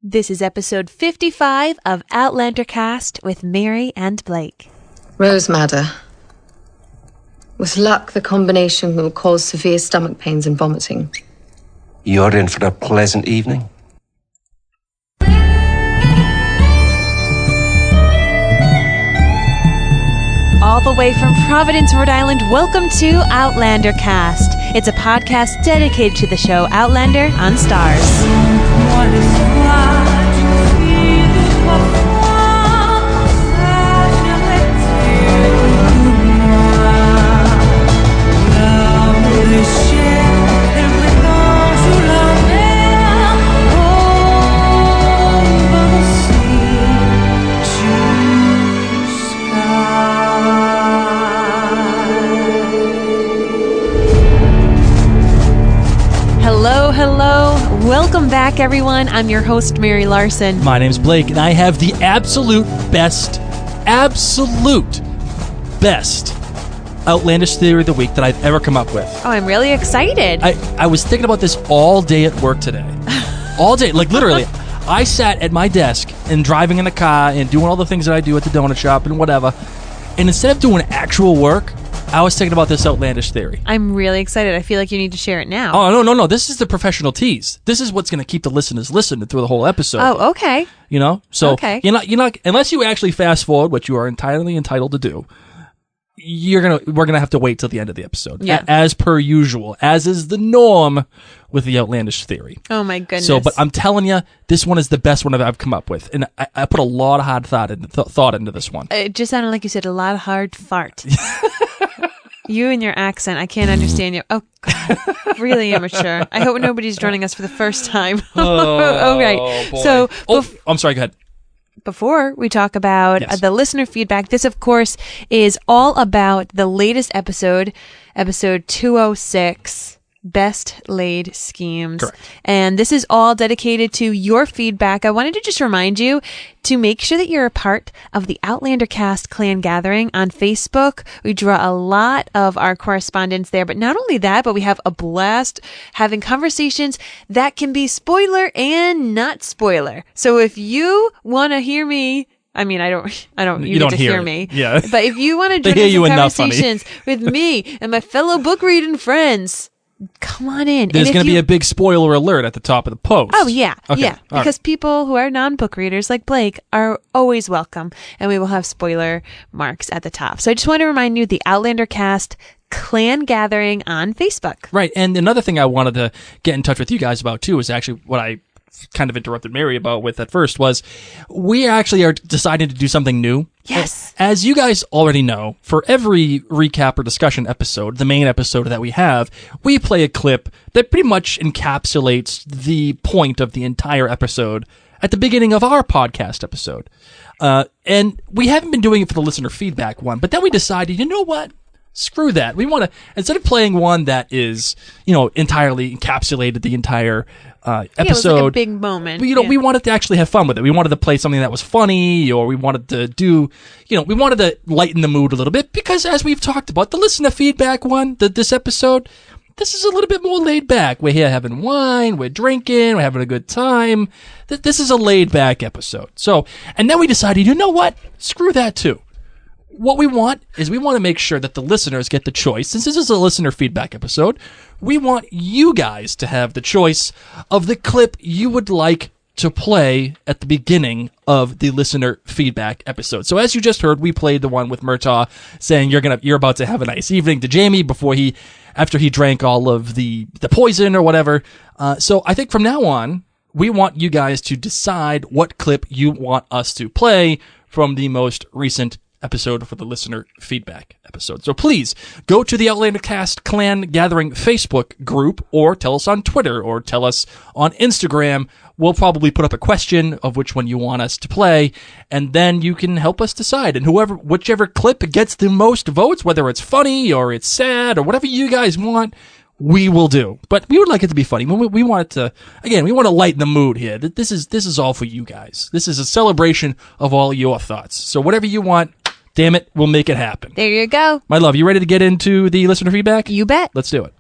This is episode 55 of Outlander Cast with Mary and Blake. Rose Madder. With luck, the combination will cause severe stomach pains and vomiting. You're in for a pleasant evening. All the way from Providence, Rhode Island, welcome to Outlander Cast. It's a podcast dedicated to the show Outlander on Starz. Hello. Welcome back, everyone. I'm your host, Mary Larson. My name's Blake, and I have the absolute best Outlandish Theory of the Week that I've ever come up with. Oh, I'm really excited. I was thinking about this all day at work today. All day, like literally. I sat at my desk and driving in the car and doing all the things that I do at the donut shop and whatever, and instead of doing actual work, I was thinking about this outlandish theory. I'm really excited. I feel like you need to share it now. Oh, no. This is the professional tease. This is what's going to keep the listeners listening through the whole episode. Oh, okay. You know? So okay. You're not unless you actually fast forward, which you are entirely entitled to do. We're gonna have to wait till the end of the episode. Yeah. As per usual, as is the norm with the outlandish theory. Oh my goodness. So, but I'm telling you, this one is the best one I've come up with, and I put a lot of hard thought into this one. It just sounded like you said a lot of hard fart. You and your accent, I can't understand you. Oh, God. Really immature. I hope nobody's joining us for the first time. Oh, okay. Boy. So, I'm sorry, go ahead. Before we talk about the listener feedback, this, of course, is all about the latest episode 206. Best Laid Schemes. Correct. And this is all dedicated to your feedback. I wanted to just remind you to make sure that you're a part of the Outlander Cast Clan Gathering on Facebook. We draw a lot of our correspondence there, but not only that, but we have a blast having conversations that can be spoiler and not spoiler. So if you want to hear me, I mean, you don't hear me. Yeah. But if you want to join some conversations with me and my fellow book reading friends, come on in. There's going to be a big spoiler alert at the top of the post. Oh, yeah. Okay. Yeah. Because people who are non-book readers like Blake are always welcome. And we will have spoiler marks at the top. So I just want to remind you, the Outlander Cast Clan Gathering on Facebook. Right. And another thing I wanted to get in touch with you guys about, too, is actually what I kind of interrupted Mary about with at first was we actually are deciding to do something new. Yes. As you guys already know, for every recap or discussion episode, the main episode that we have, we play a clip that pretty much encapsulates the point of the entire episode at the beginning of our podcast episode. And we haven't been doing it for the listener feedback one, but then we decided, you know what? Screw that. We want to, instead of playing one that is, entirely encapsulated the entire episode. It was like a big moment. We wanted to actually have fun with it. We wanted to play something that was funny, or we wanted to do, we wanted to lighten the mood a little bit, because as we've talked about, the listener feedback one, this episode, this is a little bit more laid back. We're here having wine, we're drinking, we're having a good time. This is a laid back episode. So, and then we decided, you know what? Screw that too. What we want is we want to make sure that the listeners get the choice. Since this is a listener feedback episode, we want you guys to have the choice of the clip you would like to play at the beginning of the listener feedback episode. So as you just heard, we played the one with Murtaugh saying you're about to have a nice evening to Jamie after he drank all of the poison or whatever. So I think from now on, we want you guys to decide what clip you want us to play from the most recent episode for the listener feedback episode. So please go to the Outlander Cast Clan Gathering Facebook group, or tell us on Twitter, or tell us on Instagram. We'll probably put up a question of which one you want us to play, and then you can help us decide. And whichever clip gets the most votes, whether it's funny or it's sad or whatever you guys want, we will do. But we would like it to be funny. We want it to, again, we want to lighten the mood here. This is all for you guys. This is a celebration of all your thoughts. So whatever you want, damn it, we'll make it happen. There you go. My love, you ready to get into the listener feedback? You bet. Let's do it.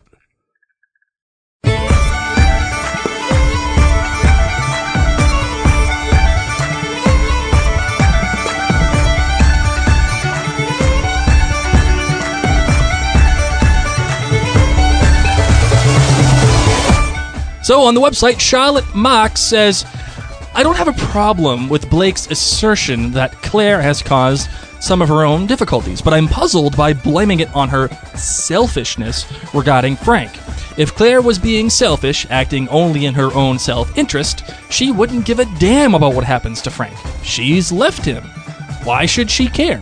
So on the website, Charlotte Mock says, I don't have a problem with Blake's assertion that Claire has caused some of her own difficulties, but I'm puzzled by blaming it on her selfishness regarding Frank. If Claire was being selfish, acting only in her own self-interest, she wouldn't give a damn about what happens to Frank. She's left him. Why should she care?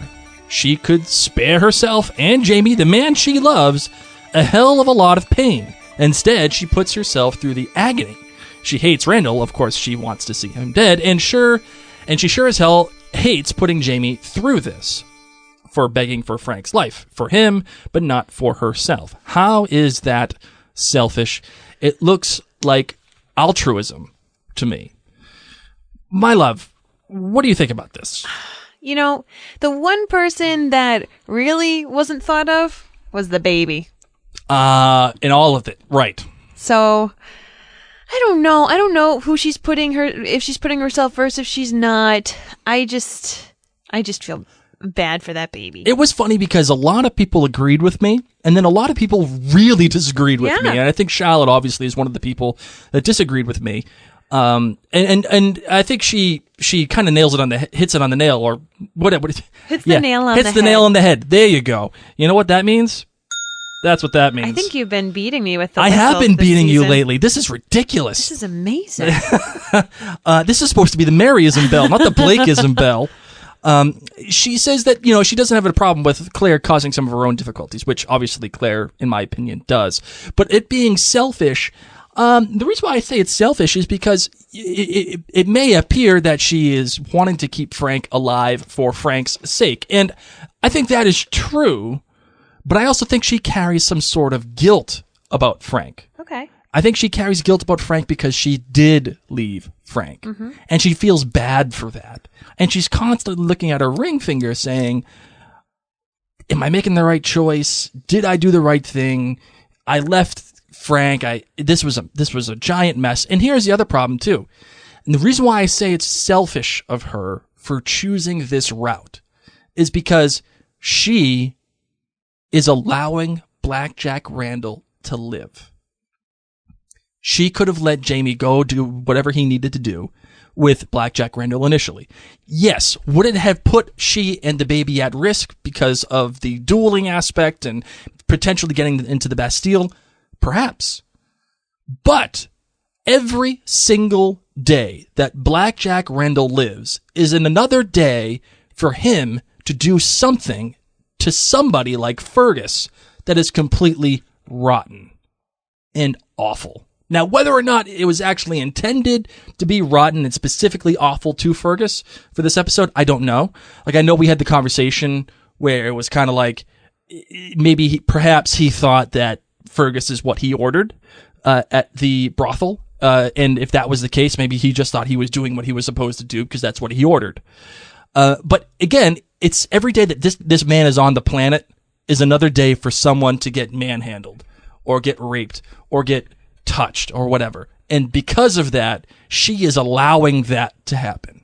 She could spare herself and Jamie, the man she loves, a hell of a lot of pain. Instead, she puts herself through the agony. She hates Randall, of course she wants to see him dead, and she sure as hell hates putting Jamie through this for begging for Frank's life. For him, but not for herself. How is that selfish? It looks like altruism to me. My love, what do you think about this? You know, the one person that really wasn't thought of was the baby. In all of it, right. So, I don't know. I don't know who she's putting if she's putting herself first, if she's not. I just feel bad for that baby. It was funny because a lot of people agreed with me, and then a lot of people really disagreed with me. And I think Charlotte obviously is one of the people that disagreed with me. And I think she kind of nails it on the hits it on the nail, or whatever. Hits the nail on the head. Hits the nail on the head. There you go. You know what that means? That's what that means. I think you've been beating me with the I have been beating season. you lately. This is ridiculous. This is amazing. This is supposed to be the Maryism bell, not the Blakeism bell. She says that, she doesn't have a problem with Claire causing some of her own difficulties, which obviously Claire, in my opinion, does. But it being selfish, the reason why I say it's selfish is because it may appear that she is wanting to keep Frank alive for Frank's sake. And I think that is true. But I also think she carries some sort of guilt about Frank. Okay. I think she carries guilt about Frank because she did leave Frank. Mm-hmm. And she feels bad for that. And she's constantly looking at her ring finger saying, am I making the right choice? Did I do the right thing? I left Frank. This was a giant mess. And here's the other problem too. And the reason why I say it's selfish of her for choosing this route is because she is allowing Blackjack Randall to live. She could have let Jamie go do whatever he needed to do with Blackjack Randall initially. Yes, would it have put she and the baby at risk because of the dueling aspect and potentially getting into the Bastille? Perhaps. But every single day that Blackjack Randall lives is another day for him to do something to somebody like Fergus that is completely rotten and awful. Now, whether or not it was actually intended to be rotten and specifically awful to Fergus for this episode, I don't know. Like, I know we had the conversation where it was kind of like, perhaps he thought that Fergus is what he ordered at the brothel. And if that was the case, maybe he just thought he was doing what he was supposed to do because that's what he ordered. But again, it's every day that this man is on the planet is another day for someone to get manhandled or get raped or get touched or whatever. And because of that, she is allowing that to happen.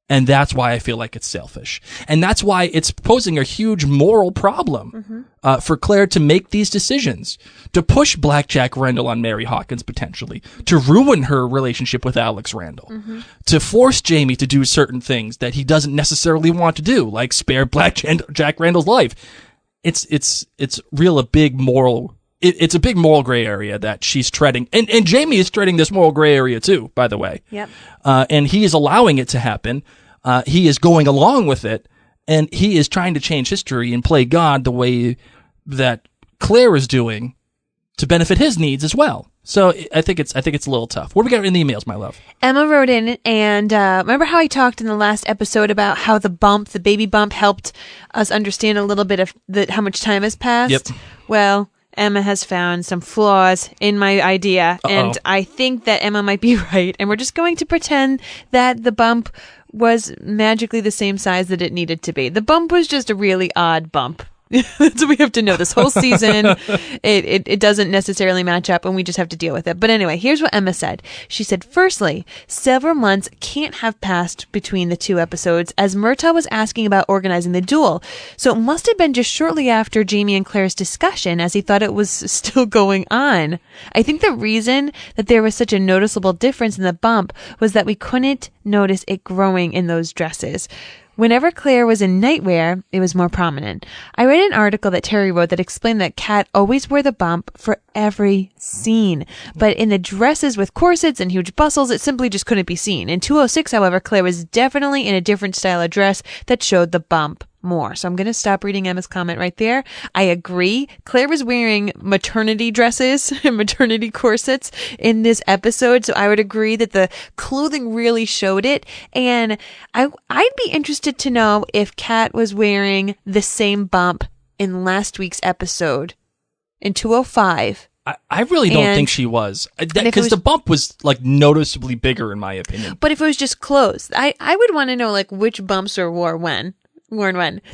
And that's why I feel like it's selfish. And that's why it's posing a huge moral problem for Claire to make these decisions, to push Blackjack Randall on Mary Hawkins potentially, to ruin her relationship with Alex Randall, to force Jamie to do certain things that he doesn't necessarily want to do, like spare Blackjack Randall's life. It's a big moral. It's a big moral gray area that she's treading. And Jamie is treading this moral gray area too, by the way. Yep. And he is allowing it to happen. He is going along with it, and he is trying to change history and play God the way that Claire is doing to benefit his needs as well. So I think it's a little tough. What do we got in the emails, my love? Emma wrote in, and remember how I talked in the last episode about how the baby bump, helped us understand a little bit of how much time has passed? Yep. Well, Emma has found some flaws in my idea, and I think that Emma might be right, and we're just going to pretend that the bump was magically the same size that it needed to be. The bump was just a really odd bump. That's what we have to know this whole season. It doesn't necessarily match up, and we just have to deal with it. But anyway, here's what Emma said. She said, firstly, several months can't have passed between the two episodes as Murtaugh was asking about organizing the duel. So it must have been just shortly after Jamie and Claire's discussion, as he thought it was still going on. I think the reason that there was such a noticeable difference in the bump was that we couldn't notice it growing in those dresses. Whenever Claire was in nightwear, it was more prominent. I read an article that Terry wrote that explained that Kat always wore the bump for every scene. But in the dresses with corsets and huge bustles, it simply just couldn't be seen. In 206, however, Claire was definitely in a different style of dress that showed the bump more. So I'm going to stop reading Emma's comment right there. I agree. Claire was wearing maternity dresses and maternity corsets in this episode. So I would agree that the clothing really showed it. And I'd be interested to know if Kat was wearing the same bump in last week's episode in 205. I really don't think she was. Because the bump was like noticeably bigger in my opinion. But if it was just clothes, I would want to know like which bumps were worn when.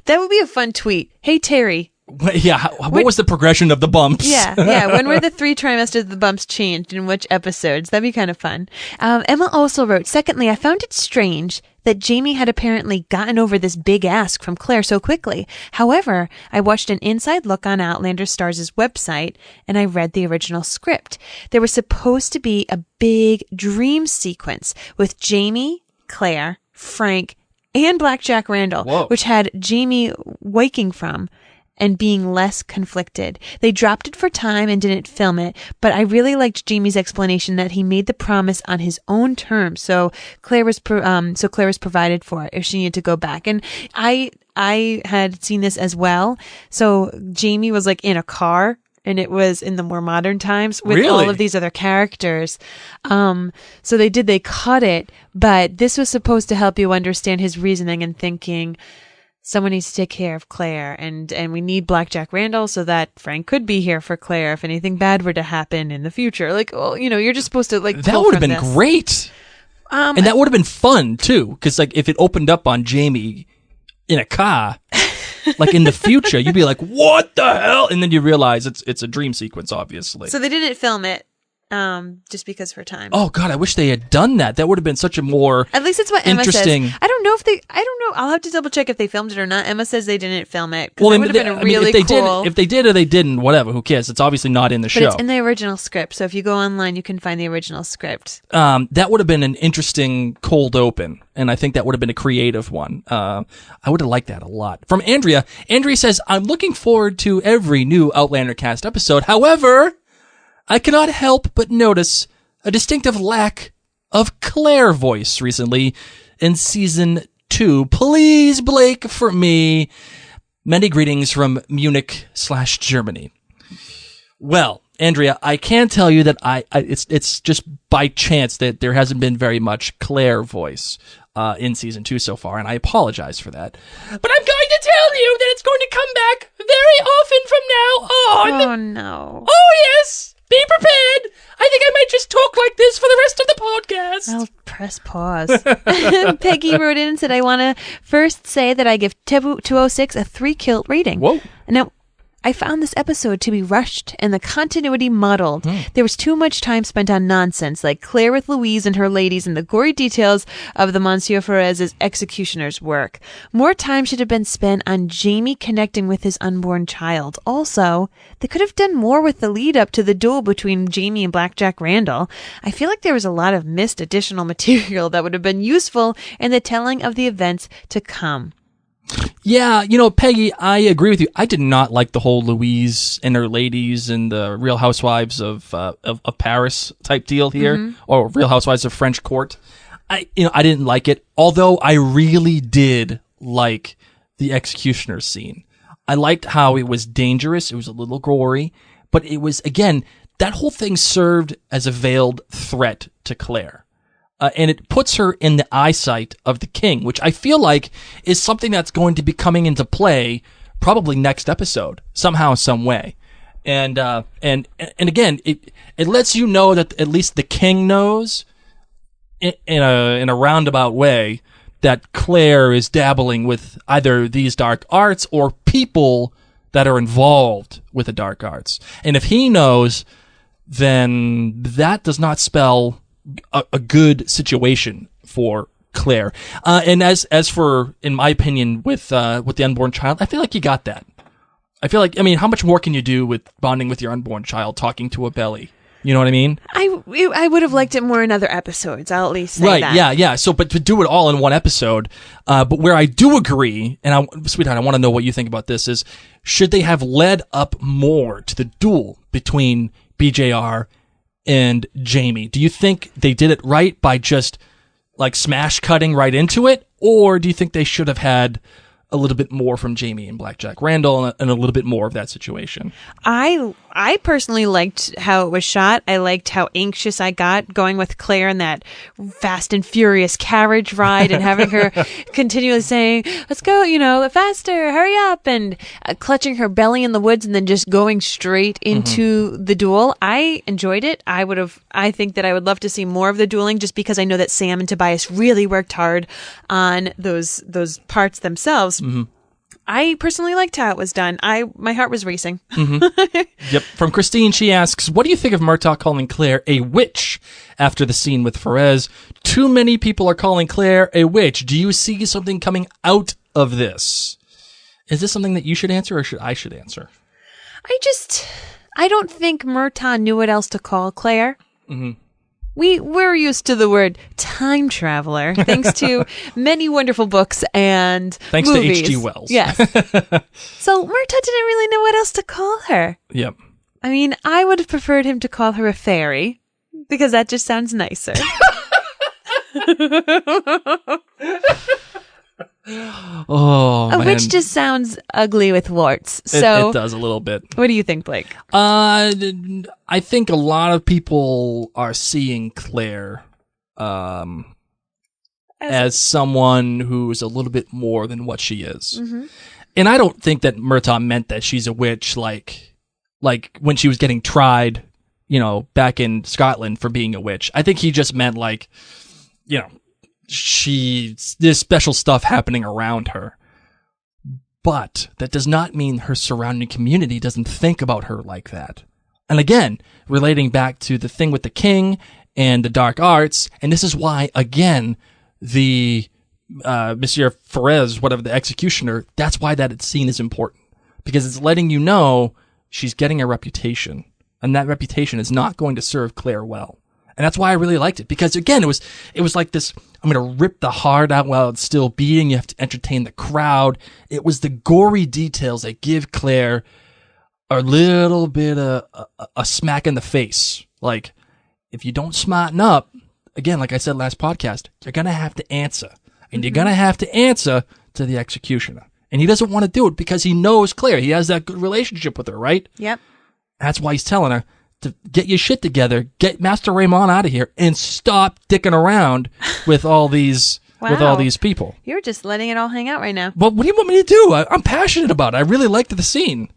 That would be a fun tweet. Hey, Terry. Yeah, what was the progression of the bumps? Yeah. When were the 3 trimesters of the bumps changed? In which episodes? That'd be kind of fun. Emma also wrote, secondly, I found it strange that Jamie had apparently gotten over this big ask from Claire so quickly. However, I watched an inside look on Outlander Stars' website and I read the original script. There was supposed to be a big dream sequence with Jamie, Claire, Frank, and Blackjack Randall, which had Jamie waking from and being less conflicted. They dropped it for time and didn't film it, but I really liked Jamie's explanation that he made the promise on his own terms. So Claire was provided for if she needed to go back. And I had seen this as well. So Jamie was like in a car. And it was in the more modern times with all of these other characters. So they cut it, but this was supposed to help you understand his reasoning and thinking, someone needs to take care of Claire and we need Blackjack Randall so that Frank could be here for Claire if anything bad were to happen in the future. Like, well, you're just supposed to like, that would have been great. And that would have been fun too. Cause like if it opened up on Jamie in a car, like in the future, you'd be like, what the hell? And then you realize it's a dream sequence, obviously. So they didn't film it just because for time. Oh God, I wish they had done that. That would have been such a more At least it's what Emma interesting. says. I don't know. I'll have to double check if they filmed it or not. Emma says they didn't film it. Well, it would have been really cool. If they did or they didn't, whatever, who cares? It's obviously not in the show. But it's in the original script. So if you go online, you can find the original script. That would have been an interesting cold open. And I think that would have been a creative one. I would have liked that a lot. From Andrea. Andrea says, I'm looking forward to every new Outlander cast episode. However, I cannot help but notice a distinctive lack of Claire voice recently in season 2. Please, Blake, for me. Many greetings from Munich/Germany. Well, Andrea, I can tell you that it's just by chance that there hasn't been very much Claire voice in season 2 so far, and I apologize for that. But I'm going to tell you that it's going to come back very often from now on. Oh, no. Oh, yes. Be prepared. I think I might just talk like this for the rest of the podcast. I'll press pause. Peggy wrote in and said, I want to first say that I give 206 a 3 kilt rating. Whoa. Now, I found this episode to be rushed and the continuity muddled. There was too much time spent on nonsense, like Claire with Louise and her ladies and the gory details of the Monsieur Ferez's executioner's work. More time should have been spent on Jamie connecting with his unborn child. Also, they could have done more with the lead up to the duel between Jamie and Blackjack Randall. I feel like there was a lot of missed additional material that would have been useful in the telling of the events to come. Yeah, Peggy, I agree with you. I did not like the whole Louise and her ladies and the Real Housewives of Paris type deal here, or Real Housewives of French Court. I didn't like it, although I really did like the executioner scene. I liked how it was dangerous. It was a little gory, but it was, again, that whole thing served as a veiled threat to Claire. And it puts her in the eyesight of the king, which I feel like is something that's going to be coming into play probably next episode, somehow, some way. And again, it lets you know that at least the king knows in a roundabout way that Claire is dabbling with either these dark arts or people that are involved with the dark arts. And if he knows, then that does not spell a good situation for Claire. And as for, in my opinion, with the unborn child, I feel like you got that. I feel like, I mean, how much more can you do with bonding with your unborn child, talking to a belly? You know what I mean? I would have liked it more in other episodes. I'll at least say that. Right, yeah. So, but to do it all in one episode, but where I do agree, and sweetheart, I want to know what you think about this, is should they have led up more to the duel between BJR and Jamie? Do you think they did it right by just like smash cutting right into it? Or do you think they should have had a little bit more from Jamie and Blackjack Randall and a little bit more of that situation? I personally liked how it was shot. I liked how anxious I got going with Claire in that fast and furious carriage ride and having her continually saying, let's go, faster, hurry up, and clutching her belly in the woods and then just going straight into the duel. I enjoyed it. I think that I would love to see more of the dueling just because I know that Sam and Tobias really worked hard on those parts themselves. Mm-hmm. I personally liked how it was done. My heart was racing. Mm-hmm. Yep. From Christine, she asks, what do you think of Murtaugh calling Claire a witch after the scene with Ferez? Too many people are calling Claire a witch. Do you see something coming out of this? Is this something that you should answer or I should answer? I don't think Murtaugh knew what else to call Claire. Mm-hmm. We're used to the word time traveler, thanks to many wonderful books and thanks movies. to H.G. Wells. Yes. So Murtaugh didn't really know what else to call her. Yep. I mean, I would have preferred him to call her a fairy, because that just sounds nicer. Oh, a man. witch just sounds ugly with warts. So it does a little bit. What do you think, Blake? I think a lot of people are seeing Claire as someone who's a little bit more than what she is. Mm-hmm. And I don't think that Murtaugh meant that she's a witch like when she was getting tried, back in Scotland for being a witch. I think he just meant there's special stuff happening around her. But that does not mean her surrounding community doesn't think about her like that. And again, relating back to the thing with the king and the dark arts, and this is why, again, the Monsieur Ferez, whatever, the executioner, that's why that scene is important. Because it's letting you know she's getting a reputation. And that reputation is not going to serve Claire well. And that's why I really liked it. Because again, it was like this, I'm going to rip the heart out while it's still beating. You have to entertain the crowd. It was the gory details that give Claire a little bit of a smack in the face. Like, if you don't smarten up, again, like I said last podcast, you're going to have to answer. And you're going to have to answer to the executioner. And he doesn't want to do it because he knows Claire. He has that good relationship with her, right? Yep. That's why he's telling her to get your shit together, get Master Raymond out of here, and stop dicking around with all these with all these people. You're just letting it all hang out right now. Well, what do you want me to do? I'm passionate about it. I really liked the scene.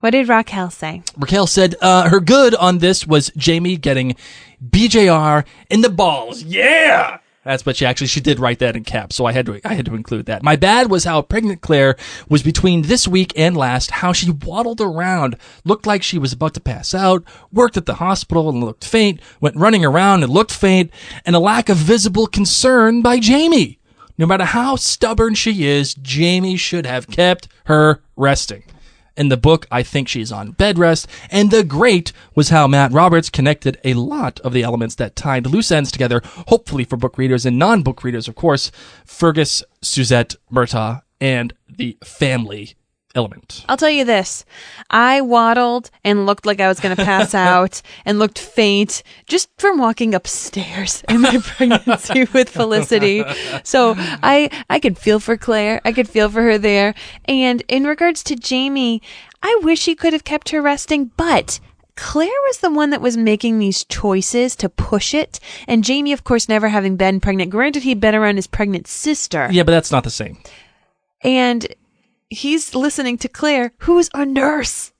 What did Raquel say? Raquel said her good on this was Jamie getting BJR in the balls. Yeah! That's what she did write that in caps, so I had to include that. My bad was how pregnant Claire was between this week and last, how she waddled around, looked like she was about to pass out, worked at the hospital and looked faint, went running around and looked faint, and a lack of visible concern by Jamie. No matter how stubborn she is, Jamie should have kept her resting. In the book, I think she's on bed rest, and the great was how Matt Roberts connected a lot of the elements that tied loose ends together, hopefully for book readers and non-book readers, of course, Fergus, Suzette, Murtaugh, and the family element. I'll tell you this. I waddled and looked like I was going to pass out and looked faint just from walking upstairs in my pregnancy with Felicity. So I could feel for Claire. I could feel for her there. And in regards to Jamie, I wish he could have kept her resting, but Claire was the one that was making these choices to push it. And Jamie, of course, never having been pregnant. Granted, he'd been around his pregnant sister. Yeah, but that's not the same. And he's listening to Claire, who's a nurse.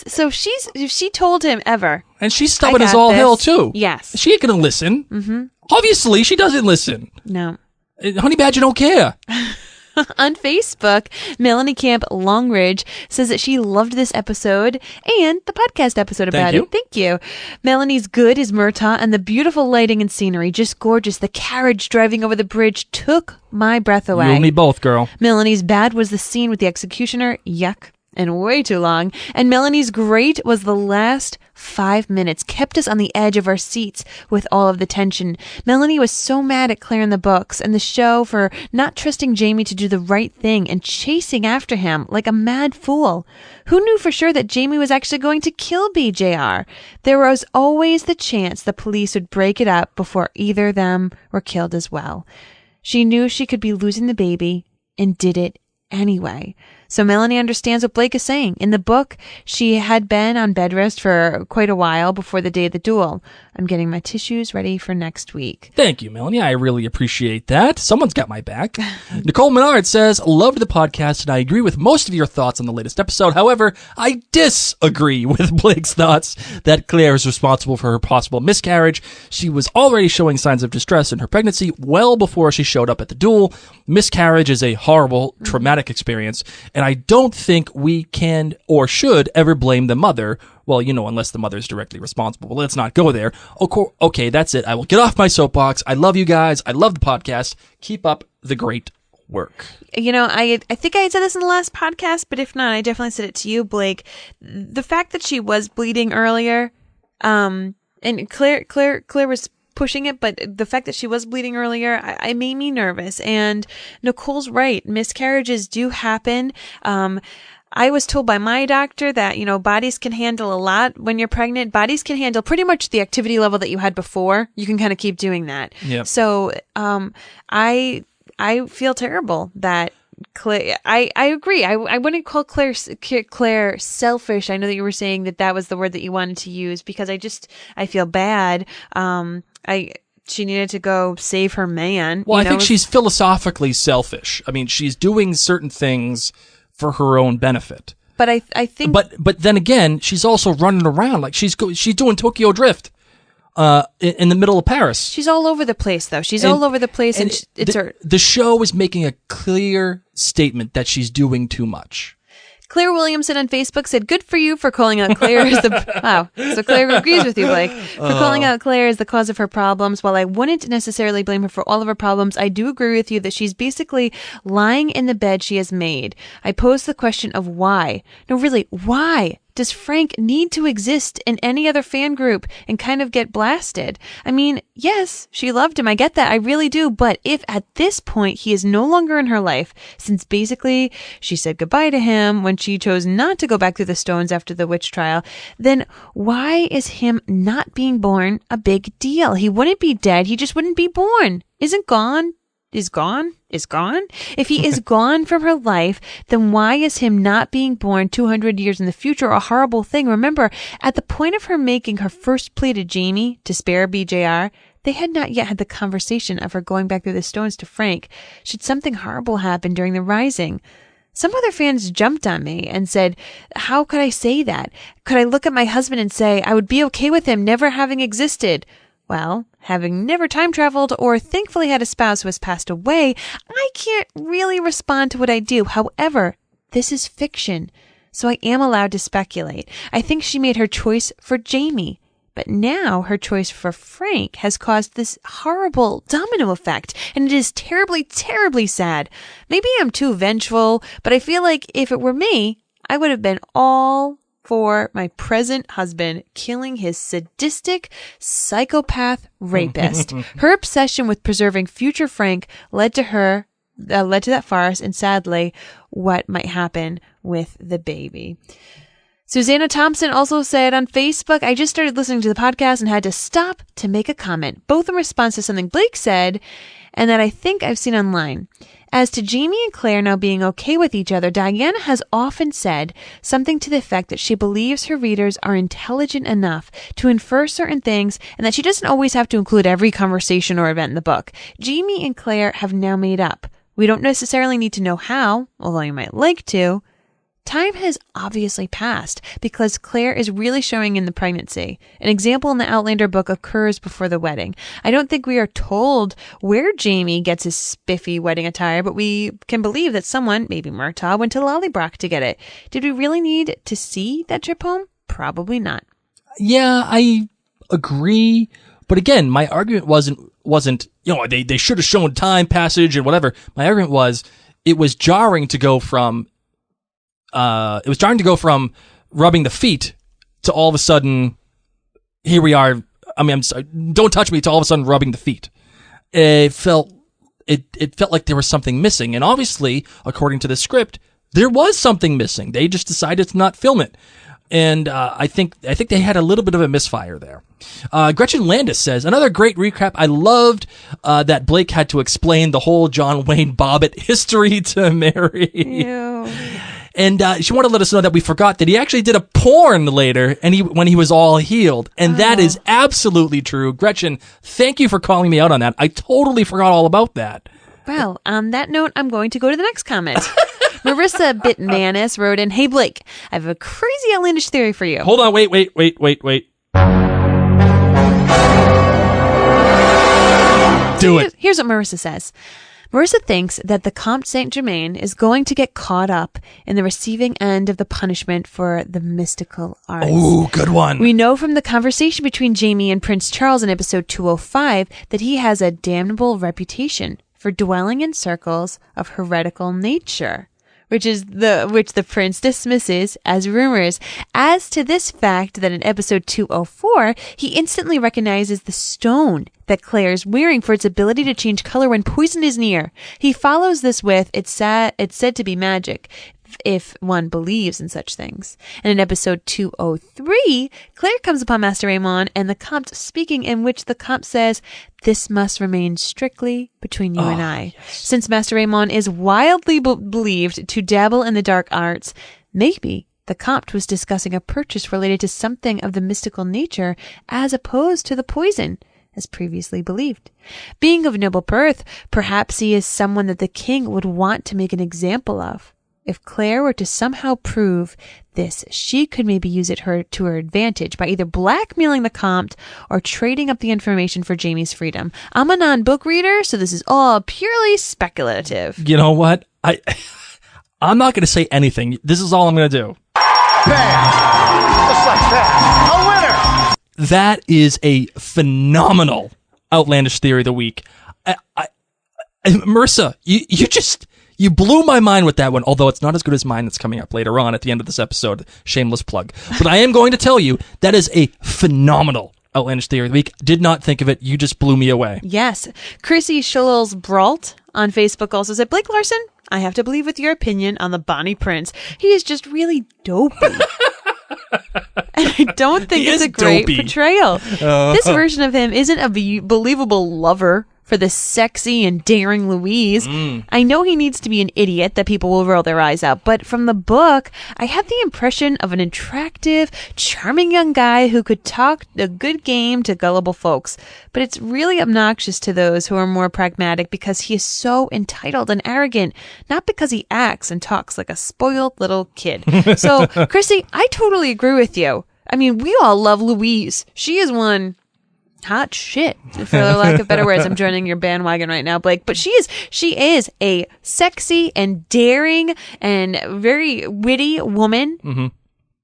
So she told him ever. And she's stubborn as all hell, too. Yes. She ain't going to listen. Mm-hmm. Obviously, she doesn't listen. No. Honey Badger don't care. On Facebook, Melanie Camp Longridge says that she loved this episode and the podcast episode about it. Thank you. Melanie's good is Murtaugh, and the beautiful lighting and scenery, just gorgeous. The carriage driving over the bridge took my breath away. You and me both, girl. Melanie's bad was the scene with the executioner. Yuck. And way too long. And Melanie's great was the last 5 minutes. Kept us on the edge of our seats with all of the tension. Melanie was so mad at Claire in the books and the show for not trusting Jamie to do the right thing and chasing after him like a mad fool. Who knew for sure that Jamie was actually going to kill BJR? There was always the chance the police would break it up before either of them were killed as well. She knew she could be losing the baby and did it anyway. So Melanie understands what Blake is saying. In the book, she had been on bed rest for quite a while before the day of the duel. I'm getting my tissues ready for next week. Thank you, Melanie. I really appreciate that. Someone's got my back. Nicole Menard says, loved the podcast, and I agree with most of your thoughts on the latest episode. However, I disagree with Blake's thoughts that Claire is responsible for her possible miscarriage. She was already showing signs of distress in her pregnancy well before she showed up at the duel. Miscarriage is a horrible, traumatic experience, and I don't think we can or should ever blame the mother. Well, unless the mother is directly responsible. But let's not go there. Okay, that's it. I will get off my soapbox. I love you guys. I love the podcast. Keep up the great work. I think I had said this in the last podcast, but if not, I definitely said it to you, Blake. The fact that she was bleeding earlier, and Claire was pushing it, but the fact that she was bleeding earlier, I made me nervous. And Nicole's right. Miscarriages do happen. I was told by my doctor that, bodies can handle a lot when you're pregnant. Bodies can handle pretty much the activity level that you had before. You can kind of keep doing that. Yep. So, I feel terrible that Claire, I agree. I wouldn't call Claire selfish. I know that you were saying that was the word that you wanted to use because I feel bad. She needed to go save her man. Well, I think she's philosophically selfish. I mean, she's doing certain things for her own benefit. But I think... But then again, she's also running around like she's doing Tokyo Drift in the middle of Paris. She's all over the place, though. She's all over the place, and the show is making a clear statement that she's doing too much. Claire Williamson on Facebook said, good for you for calling out Claire as the... Wow. So Claire agrees with you, Blake. For calling out Claire as the cause of her problems. While I wouldn't necessarily blame her for all of her problems, I do agree with you that she's basically lying in the bed she has made. I pose the question of why. No, really, why does Frank need to exist in any other fan group and kind of get blasted? I mean, yes, she loved him. I get that. I really do. But if at this point he is no longer in her life, since basically she said goodbye to him when she chose not to go back through the stones after the witch trial, then why is him not being born a big deal? He wouldn't be dead. He just wouldn't be born. Isn't gone? Is gone? If he is gone from her life, then why is him not being born 200 years in the future a horrible thing? Remember, at the point of her making her first plea to Jamie to spare BJR, they had not yet had the conversation of her going back through the stones to Frank. Should something horrible happen during the rising? Some other fans jumped on me and said, how could I say that? Could I look at my husband and say I would be okay with him never having existed? Well, having never time traveled or thankfully had a spouse who has passed away, I can't really respond to what I do. However, this is fiction, so I am allowed to speculate. I think she made her choice for Jamie, but now her choice for Frank has caused this horrible domino effect, and it is terribly, terribly sad. Maybe I'm too vengeful, but I feel like if it were me, I would have been all for my present husband killing his sadistic psychopath rapist. Her obsession with preserving future Frank led to that farce, and sadly, what might happen with the baby. Susanna Thompson also said on Facebook, I just started listening to the podcast and had to stop to make a comment, both in response to something Blake said and that I think I've seen online. As to Jamie and Claire now being okay with each other, Diana has often said something to the effect that she believes her readers are intelligent enough to infer certain things and that she doesn't always have to include every conversation or event in the book. Jamie and Claire have now made up. We don't necessarily need to know how, although you might like to. Time has obviously passed because Claire is really showing in the pregnancy. An example in the Outlander book occurs before the wedding. I don't think we are told where Jamie gets his spiffy wedding attire, but we can believe that someone, maybe Murtaugh, went to Lollybrock to get it. Did we really need to see that trip home? Probably not. Yeah, I agree. But again, my argument wasn't they should have shown time passage and whatever. My argument was it was jarring to go from rubbing the feet to all of a sudden, here we are. I mean, I'm sorry, don't touch me, to all of a sudden rubbing the feet. It felt like there was something missing. And obviously, according to the script, there was something missing. They just decided to not film it. And I think they had a little bit of a misfire there. Gretchen Landis says, another great recap. I loved that Blake had to explain the whole John Wayne Bobbitt history to Mary. Ew. And she wanted to let us know that we forgot that he actually did a porn later, and when he was all healed. And that is absolutely true. Gretchen, thank you for calling me out on that. I totally forgot all about that. Well, on that note, I'm going to go to the next comment. Marissa Bitmanis wrote in, "Hey Blake, I have a crazy outlandish theory for you." Hold on, wait. Do it. Here's what Marissa says. Marissa thinks that the Comte Saint-Germain is going to get caught up in the receiving end of the punishment for the mystical arts. Oh, good one. We know from the conversation between Jamie and Prince Charles in episode 205 that he has a damnable reputation for dwelling in circles of heretical nature, which the prince dismisses as rumors. As to this fact that in episode 204, he instantly recognizes the stone that Claire is wearing for its ability to change color when poison is near. He follows this with, it's said to be magic, if one believes in such things. And in episode 203, Claire comes upon Master Raymond and the Comte speaking, in which the Comte says, "This must remain strictly between you and I." Yes. Since Master Raymond is wildly believed to dabble in the dark arts, maybe the Comte was discussing a purchase related to something of the mystical nature as opposed to the poison, as previously believed. Being of noble birth, perhaps he is someone that the king would want to make an example of. If Claire were to somehow prove this, she could maybe use it to her advantage by either blackmailing the Comte or trading up the information for Jamie's freedom. I'm a non-book reader, so this is all purely speculative. You know what? I'm not going to say anything. This is all I'm going to do. Bam! Just like that. A winner! That is a phenomenal outlandish theory of the week. Marissa, you blew my mind with that one, although it's not as good as mine that's coming up later on at the end of this episode. Shameless plug. But I am going to tell you, that is a phenomenal outlandish theory of the week. Did not think of it. You just blew me away. Yes. Chrissy Schulz Brault on Facebook also said, "Blake Larson, I have to believe with your opinion on the Bonnie Prince. He is just really dopey." And I don't think it's a great portrayal. This version of him isn't a believable lover for the sexy and daring Louise. I know he needs to be an idiot that people will roll their eyes at, but from the book, I have the impression of an attractive, charming young guy who could talk a good game to gullible folks. But it's really obnoxious to those who are more pragmatic because he is so entitled and arrogant, not because he acts and talks like a spoiled little kid. So, Chrissy, I totally agree with you. I mean, we all love Louise. She is one hot shit, for lack of better words. I'm joining your bandwagon right now, Blake. But she is a sexy and daring and very witty woman. Mm-hmm.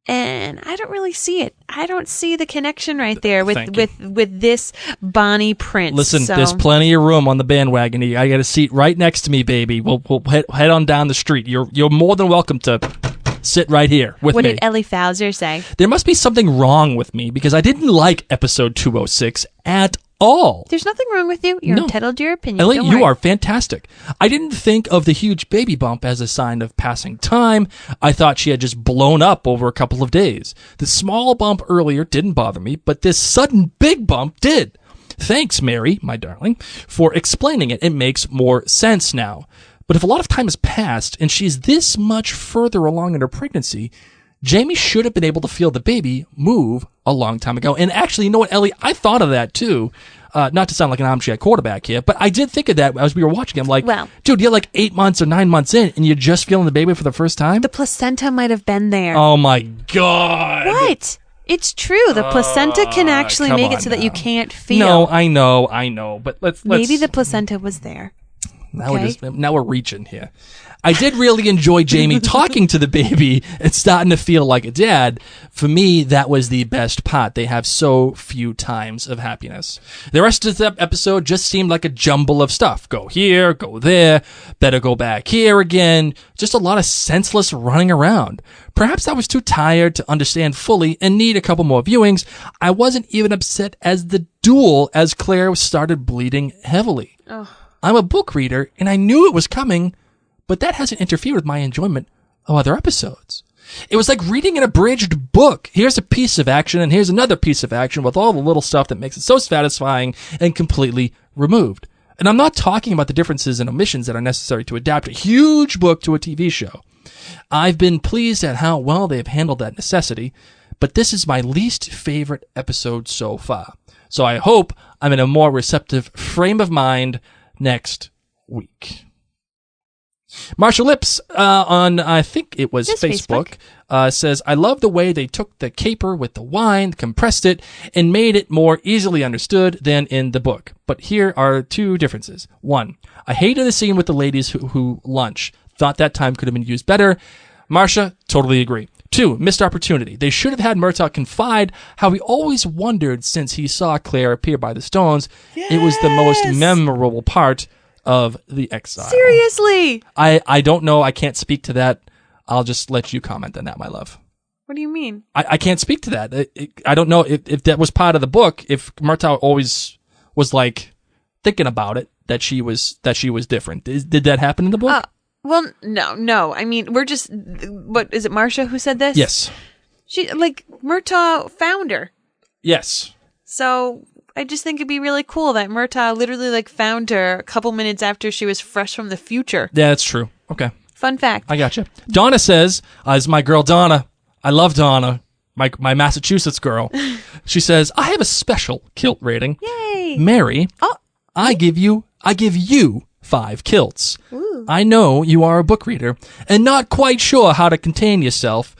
And I don't really see it. I don't see the connection right there with this Bonnie Prince. Listen, there's plenty of room on the bandwagon. I got a seat right next to me, baby. We'll head on down the street. You're more than welcome to sit right here with me. What did Ellie Fauser say? There must be something wrong with me because I didn't like episode 206 at all. There's nothing wrong with you. You're entitled to your opinion. Ellie, you are fantastic. I didn't think of the huge baby bump as a sign of passing time. I thought she had just blown up over a couple of days. The small bump earlier didn't bother me, but this sudden big bump did. Thanks, Mary, my darling, for explaining it. It makes more sense now. But if a lot of time has passed and she's this much further along in her pregnancy, Jamie should have been able to feel the baby move a long time ago. And actually, you know what, Ellie? I thought of that too. Not to sound like an armchair quarterback here, but I did think of that as we were watching. I'm like, Well, dude, you're like 8 months or 9 months in, and you're just feeling the baby for the first time? the placenta might have been there. Oh, my God. What? It's true. The placenta can actually come make it on so that you now. can't feel. No, I know, but let's Maybe the placenta was there. now okay. now we're reaching here. I did really enjoy Jamie talking to the baby and starting to feel like a dad. For me, that was the best part. They have so few times of happiness. The rest of the episode just seemed like a jumble of stuff. Go here, go there, better go back here again. Just a lot of senseless running around. Perhaps I was too tired to understand fully and need a couple more viewings. I wasn't even upset as the duel as Claire started bleeding heavily. Oh. I'm a book reader and I knew it was coming, but that hasn't interfered with my enjoyment of other episodes. It was like reading an abridged book. Here's a piece of action and here's another piece of action with all the little stuff that makes it so satisfying and completely removed. And I'm not talking about the differences and omissions that are necessary to adapt a huge book to a TV show. I've been pleased at how well they've handled that necessity, but this is my least favorite episode so far. So I hope I'm in a more receptive frame of mind next week. Marshall Lips on, I think it was Facebook, says, I love the way they took the caper with the wine, compressed it, and made it more easily understood than in the book. But here are two differences. One, I hated the scene with the ladies who lunch. Thought that time could have been used better. Marsha, totally agree. Two, missed opportunity. They should have had Murtaugh confide how he always wondered since he saw Claire appear by the stones. Yes! It was the most memorable part of the exile. Seriously? I don't know. I can't speak to that. I'll just let you comment on that, my love. What do you mean? I can't speak to that. I don't know if that was part of the book, if Murtaugh always was like thinking about it, that she was different. Did that happen in the book? Well, no. I mean, we're just, what, is it Marsha who said this? Yes. She, like, Murtaugh found her. Yes. So I just think it'd be really cool that Murtaugh literally, like, found her a couple minutes after she was fresh from the future. Yeah, that's true. Okay. Fun fact. I gotcha. Donna says, is my girl Donna. I love Donna. My Massachusetts girl. She says, I have a special kilt rating. Yay. Mary, I give you 5 kilts. Ooh. I know you are a book reader and not quite sure how to contain yourself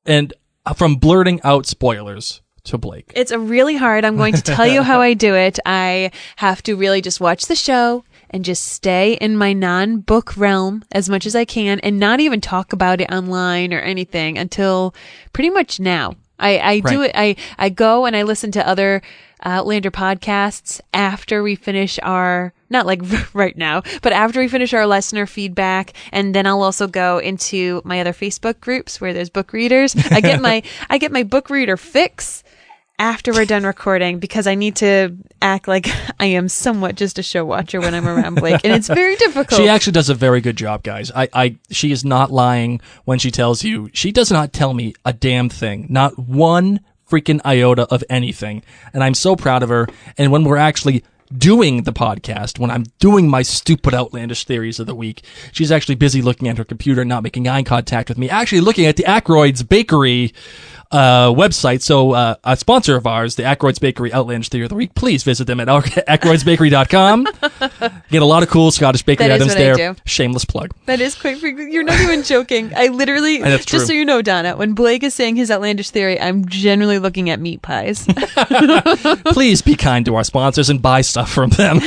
and from blurting out spoilers to Blake. It's really hard. I'm going to tell you how I do it. I have to really just watch the show and just stay in my non-book realm as much as I can and not even talk about it online or anything until pretty much now. I do it. I go and I listen to other Outlander podcasts after we finish our, not like right now, but after we finish our listener feedback. And then I'll also go into my other Facebook groups where there's book readers. I get my book reader fix after we're done recording because I need to act like I am somewhat just a show watcher when I'm around Blake, and it's very difficult. She actually does a very good job, guys. She is not lying when she tells you. She does not tell me a damn thing, not one freaking iota of anything, and I'm so proud of her. And when we're actually doing the podcast, when I'm doing my stupid outlandish theories of the week, she's actually busy looking at her computer, not making eye contact with me, actually looking at the Aykroyd's Bakery website. So a sponsor of ours, the Aykroyd's Bakery Outlandish Theory of the Week, please visit them at aykroydsbakery.com. Get a lot of cool Scottish bakery that items is there. I do. Shameless plug. That is quite frequent. You're not even joking. I literally, that's true. Just so you know, Donna, when Blake is saying his outlandish theory, I'm generally looking at meat pies. Please be kind to our sponsors and buy stuff from them.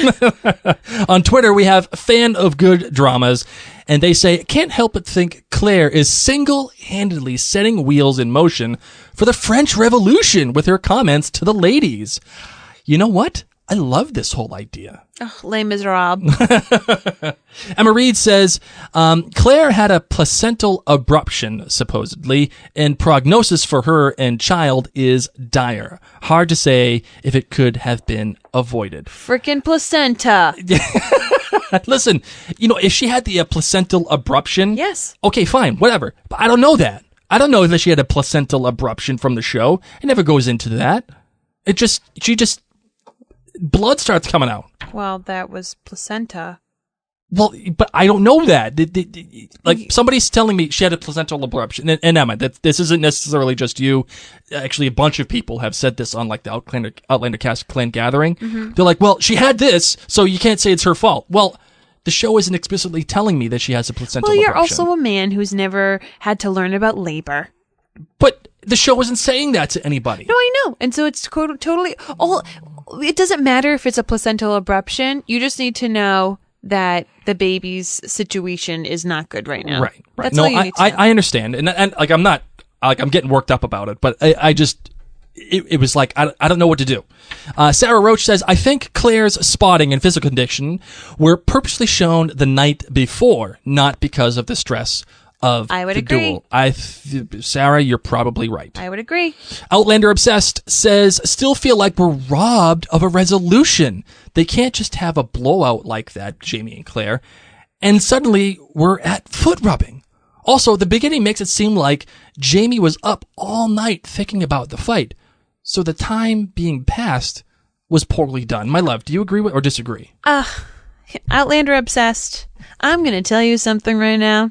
On Twitter, we have Fan of Good Dramas, and they say, can't help but think Claire is single-handedly setting wheels in motion for the French Revolution with her comments to the ladies. You know what? I love this whole idea. Oh, Les Miserables. Emma Reed says, Claire had a placental abruption, supposedly, and prognosis for her and child is dire. Hard to say if it could have been avoided. Frickin' placenta. Listen, if she had the placental abruption, yes. Okay, fine, whatever. But I don't know that. I don't know that she had a placental abruption from the show. It never goes into that. She just blood starts coming out. Well, that was placenta. Well, but I don't know that. Like, somebody's telling me she had a placental abruption. And Emma, this isn't necessarily just you. Actually, a bunch of people have said this on, like, the Outlander cast clan gathering. Mm-hmm. They're like, well, she had this, so you can't say it's her fault. Well, the show isn't explicitly telling me that she has a placental abruption. Well, you're also a man who's never had to learn about labor. But the show isn't saying that to anybody. No, I know. And so it's totally... It doesn't matter if it's a placental abruption. You just need to know that the baby's situation is not good right now. Right. That's No, all you need to know. I understand. And like, I'm not... Like, I'm getting worked up about it. But I just... It was like, I don't know what to do. Sarah Roach says, I think Claire's spotting and physical condition were purposely shown the night before, not because of the stress of I would the agree. duel. Sarah, you're probably right. I would agree. Outlander Obsessed says, still feel like we're robbed of a resolution. They can't just have a blowout like that, Jamie and Claire, and suddenly we're at foot rubbing. Also, the beginning makes it seem like Jamie was up all night thinking about the fight. So the time being passed was poorly done. My love, do you agree with or disagree? Outlander Obsessed. I'm going to tell you something right now.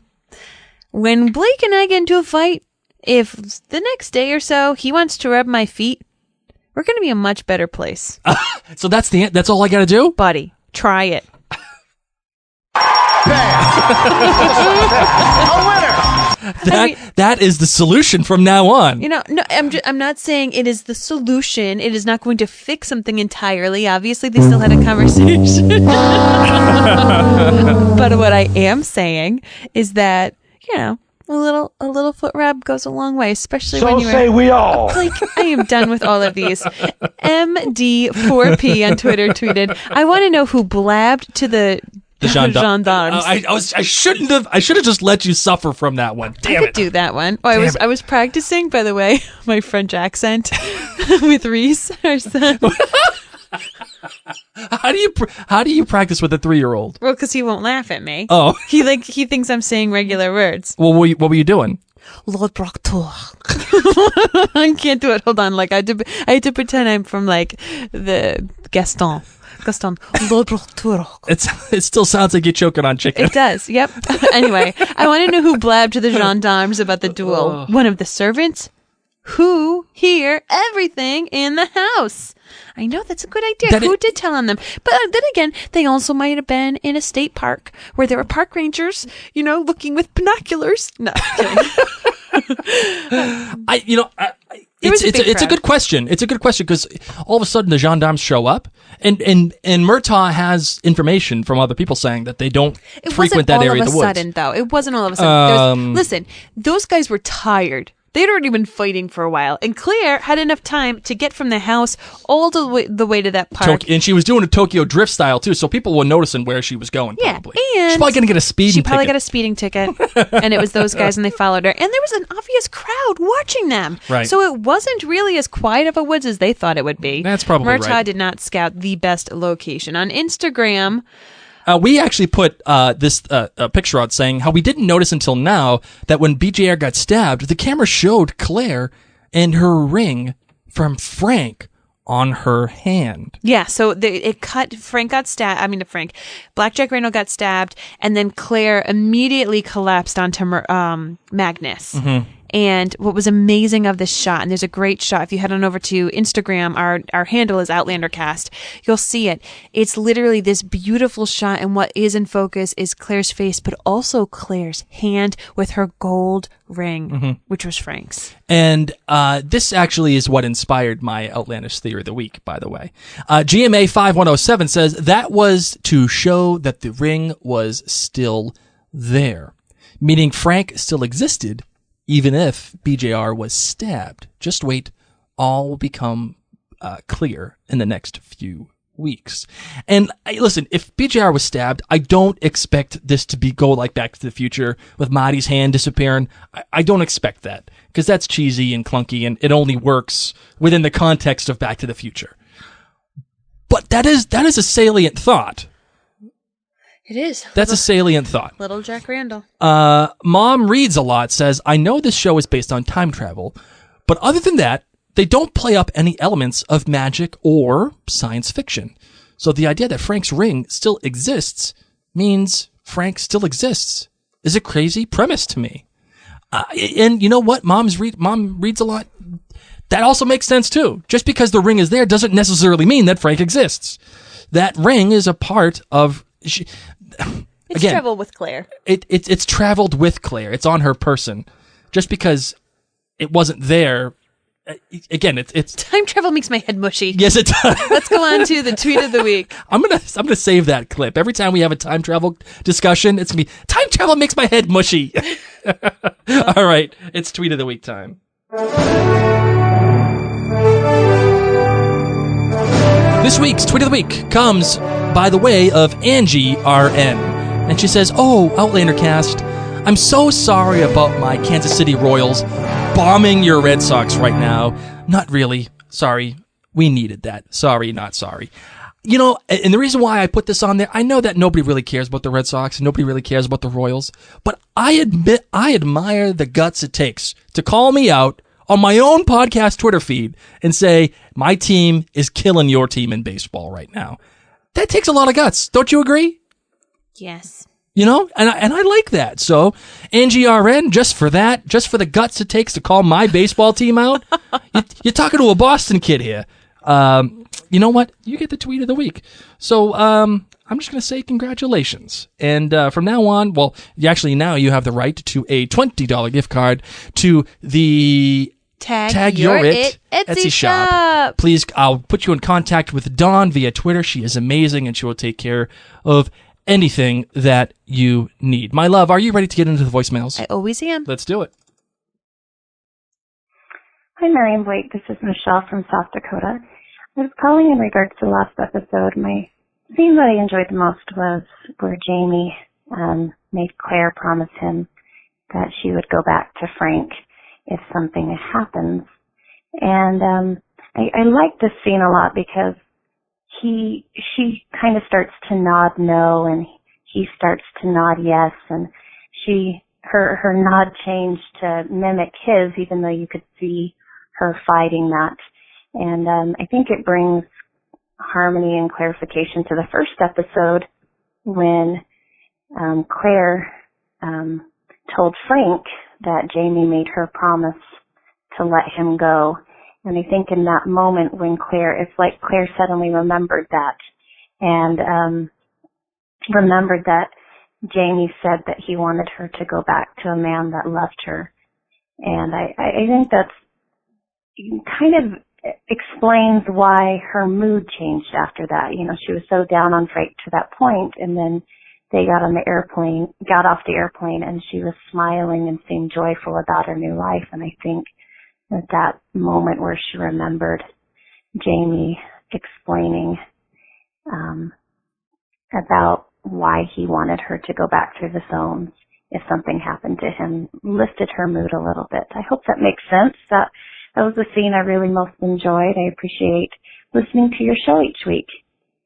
When Blake and I get into a fight, if the next day or so he wants to rub my feet, we're going to be a much better place. So that's all I got to do? Buddy, try it. That is the solution from now on. No, I'm not saying it is the solution. It is not going to fix something entirely. Obviously, they still had a conversation. But what I am saying is that, a little foot rub goes a long way, especially when you're... So say we all. Like, I am done with all of these. MD4P on Twitter tweeted, I want to know who blabbed to the gendarmes. I shouldn't have. I should have just let you suffer from that one. Damn I could do that one. Oh, I was practicing, by the way, my French accent with Reese, our son. How do you practice with a 3-year-old? Well, because he won't laugh at me. Oh, he thinks I'm saying regular words. Well, what were you doing? Lord Proctor. I can't do it. Hold on. Like I had to pretend I'm from like the Gaston. Lord Proctor. It still sounds like you're choking on chicken. It does. Yep. Anyway, I want to know who blabbed to the gendarmes about the duel. One of the servants who hear everything in the house. I know that's a good idea. Who did tell on them? But then again, they also might have been in a state park where there were park rangers, looking with binoculars. No, kidding. It's a good question. It's a good question because all of a sudden the gendarmes show up, and Murtaugh has information from other people saying that they don't frequent that area of the woods. It wasn't all of a sudden. Listen, those guys were tired. They'd already been fighting for a while, and Claire had enough time to get from the house all the way to that park. And she was doing a Tokyo Drift style, too, so people were noticing where she was going, probably. And she's probably going to get a speeding ticket. She probably got a speeding ticket, and it was those guys, and they followed her. And there was an obvious crowd watching them. Right. So it wasn't really as quiet of a woods as they thought it would be. That's probably right. Murtaugh did not scout the best location. On Instagram... we actually put this picture out saying how we didn't notice until now that when BJR got stabbed, the camera showed Claire and her ring from Frank on her hand. Yeah, so it cut. Frank got stabbed. Blackjack Randall got stabbed, and then Claire immediately collapsed onto Magnus. Mm-hmm. And what was amazing of this shot, and there's a great shot, if you head on over to Instagram, our handle is OutlanderCast, you'll see it. It's literally this beautiful shot, and what is in focus is Claire's face, but also Claire's hand with her gold ring, which was Frank's. And this actually is what inspired my Outlandish Theory of the Week, by the way. GMA 5107 says that was to show that the ring was still there, meaning Frank still existed, even if BJR was stabbed. Just wait, all will become clear in the next few weeks. And listen, if BJR was stabbed, I don't expect this to go like Back to the Future with Marty's hand disappearing. I don't expect that because that's cheesy and clunky, and it only works within the context of Back to the Future. But that is a salient thought. It is. That's a salient thought. Little Jack Randall. Mom Reads a Lot says, I know this show is based on time travel, but other than that, they don't play up any elements of magic or science fiction. So the idea that Frank's ring still exists means Frank still exists is a crazy premise to me. And you know what? Mom reads a lot. That also makes sense too. Just because the ring is there doesn't necessarily mean that Frank exists. That ring is a part of. It's traveled with Claire. It's traveled with Claire. It's on her person. Just because it wasn't there. Again, it's time travel makes my head mushy. Yes, it does. Let's go on to the tweet of the week. I'm gonna save that clip. Every time we have a time travel discussion, it's gonna be time travel makes my head mushy. All right, it's tweet of the week time. This week's tweet of the week comes by the way of Angie RN, and she says, "Oh, Outlander cast, I'm so sorry about my Kansas City Royals bombing your Red Sox right now. Not really. Sorry. We needed that. Sorry, not sorry." You know, and the reason why I put this on there, I know that nobody really cares about the Red Sox and nobody really cares about the Royals, but I admit I admire the guts it takes to call me out on my own podcast Twitter feed and say, my team is killing your team in baseball right now. That takes a lot of guts. Don't you agree? Yes. You know, and I like that. So, Angie RN, just for the guts it takes to call my baseball team out, you're talking to a Boston kid here. You know what? You get the tweet of the week. So, I'm just going to say congratulations. And from now on, well, now you have the right to a $20 gift card to the Tag Your It Etsy shop. Please, I'll put you in contact with Dawn via Twitter. She is amazing, and she will take care of anything that you need. My love, are you ready to get into the voicemails? I always am. Let's do it. Hi, Mary and Blake. This is Michelle from South Dakota. I was calling in regards to the last episode. My scene that I enjoyed the most was where Jamie made Claire promise him that she would go back to Frank if something happens. And I like this scene a lot because she kind of starts to nod no, and he starts to nod yes, and her nod changed to mimic his, even though you could see her fighting that. And I think it brings harmony and clarification to the first episode when Claire told Frank that Jamie made her promise to let him go. And I think in that moment when it's like Claire suddenly remembered that and remembered that Jamie said that he wanted her to go back to a man that loved her. And I think that's kind of explains why her mood changed after that. You know, she was so down on Frank to that point, and then they got off the airplane, and she was smiling and seemed joyful about her new life. And I think that moment where she remembered Jamie explaining about why he wanted her to go back through the zones if something happened to him lifted her mood a little bit. I hope that makes sense. That was the scene I really most enjoyed. I appreciate listening to your show each week.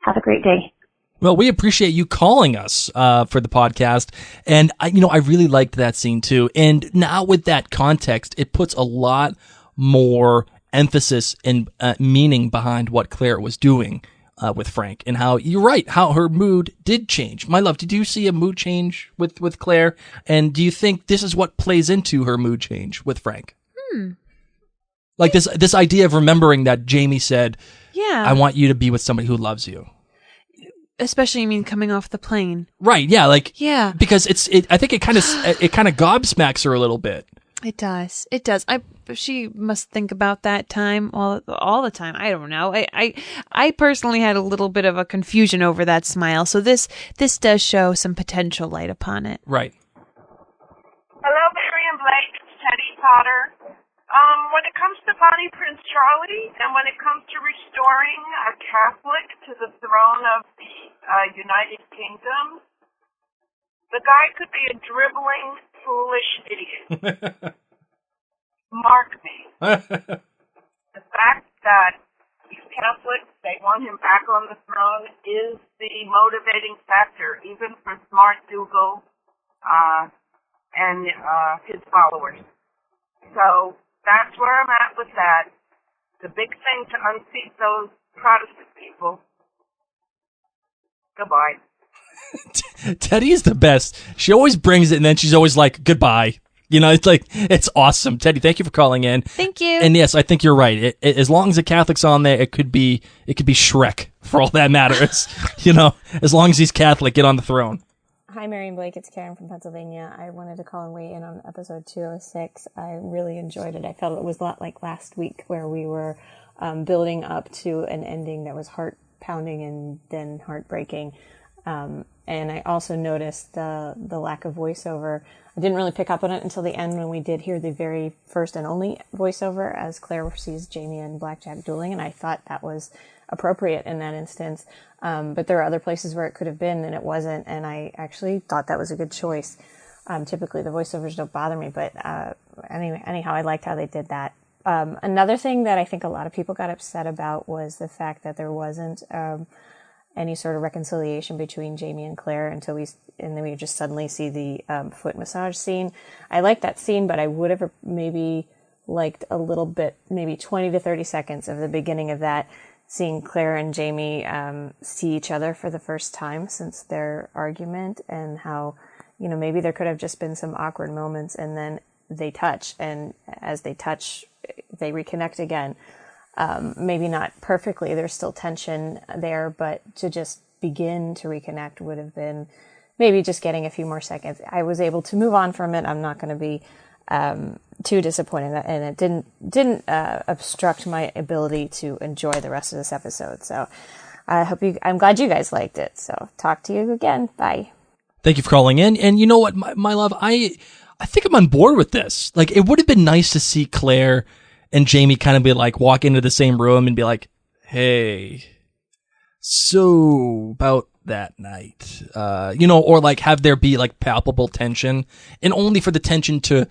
Have a great day. Well, we appreciate you calling us for the podcast, and I really liked that scene too. And now with that context, it puts a lot more emphasis and meaning behind what Claire was doing with Frank, and how you're right, how her mood did change. My love, did you see a mood change with Claire? And do you think this is what plays into her mood change with Frank? Like this idea of remembering that Jamie said, "Yeah, I want you to be with somebody who loves you." Especially, I mean, coming off the plane. Right, yeah, yeah. Because I think it kind of gobsmacks her a little bit. It does. She must think about that time all the time. I don't know. I personally had a little bit of a confusion over that smile. So this does show some potential light upon it. Right. Hello, Mary and Blake. It's Teddy Potter. When it comes to Bonnie Prince Charlie, and when it comes to restoring a Catholic to the throne of the United Kingdom, the guy could be a dribbling, foolish idiot. Mark me. The fact that these Catholics, they want him back on the throne, is the motivating factor, even for Smart Dougal and his followers. So that's where I'm at with that. The big thing to unseat those Protestant people. Goodbye. Teddy is the best. She always brings it, and then she's always like, goodbye. You know, it's like, it's awesome. Teddy, thank you for calling in. Thank you. And yes, I think you're right. As long as the Catholic's on there, it could be Shrek for all that matters. You know, as long as he's Catholic, get on the throne. Hi, Mary and Blake. It's Karen from Pennsylvania. I wanted to call and weigh in on episode 206. I really enjoyed it. I felt it was a lot like last week where we were building up to an ending that was heart-pounding and then heartbreaking. And I also noticed the lack of voiceover. I didn't really pick up on it until the end when we did hear the very first and only voiceover as Claire sees Jamie and Blackjack dueling, and I thought that was appropriate in that instance. But there are other places where it could have been and it wasn't, and I actually thought that was a good choice. Typically the voiceovers don't bother me, but anyhow, I liked how they did that. Another thing that I think a lot of people got upset about was the fact that there wasn't any sort of reconciliation between Jamie and Claire until then we just suddenly see the foot massage scene. I liked that scene, but I would have maybe liked a little bit, maybe 20 to 30 seconds of the beginning of that, seeing Claire and Jamie see each other for the first time since their argument, and how, you know, maybe there could have just been some awkward moments, and then they touch, and as they touch, they reconnect again. Maybe not perfectly, there's still tension there, but to just begin to reconnect would have been maybe just getting a few more seconds. I was able to move on from it. I'm not going to be too disappointed, and it didn't obstruct my ability to enjoy the rest of this episode. So I'm glad you guys liked it. So talk to you again. Bye. Thank you for calling in. And you know what, my love, I think I'm on board with this. Like, it would have been nice to see Claire and Jamie kind of be like, walk into the same room and be like, hey, so about that night, you know, or like have there be like palpable tension, and only for the tension to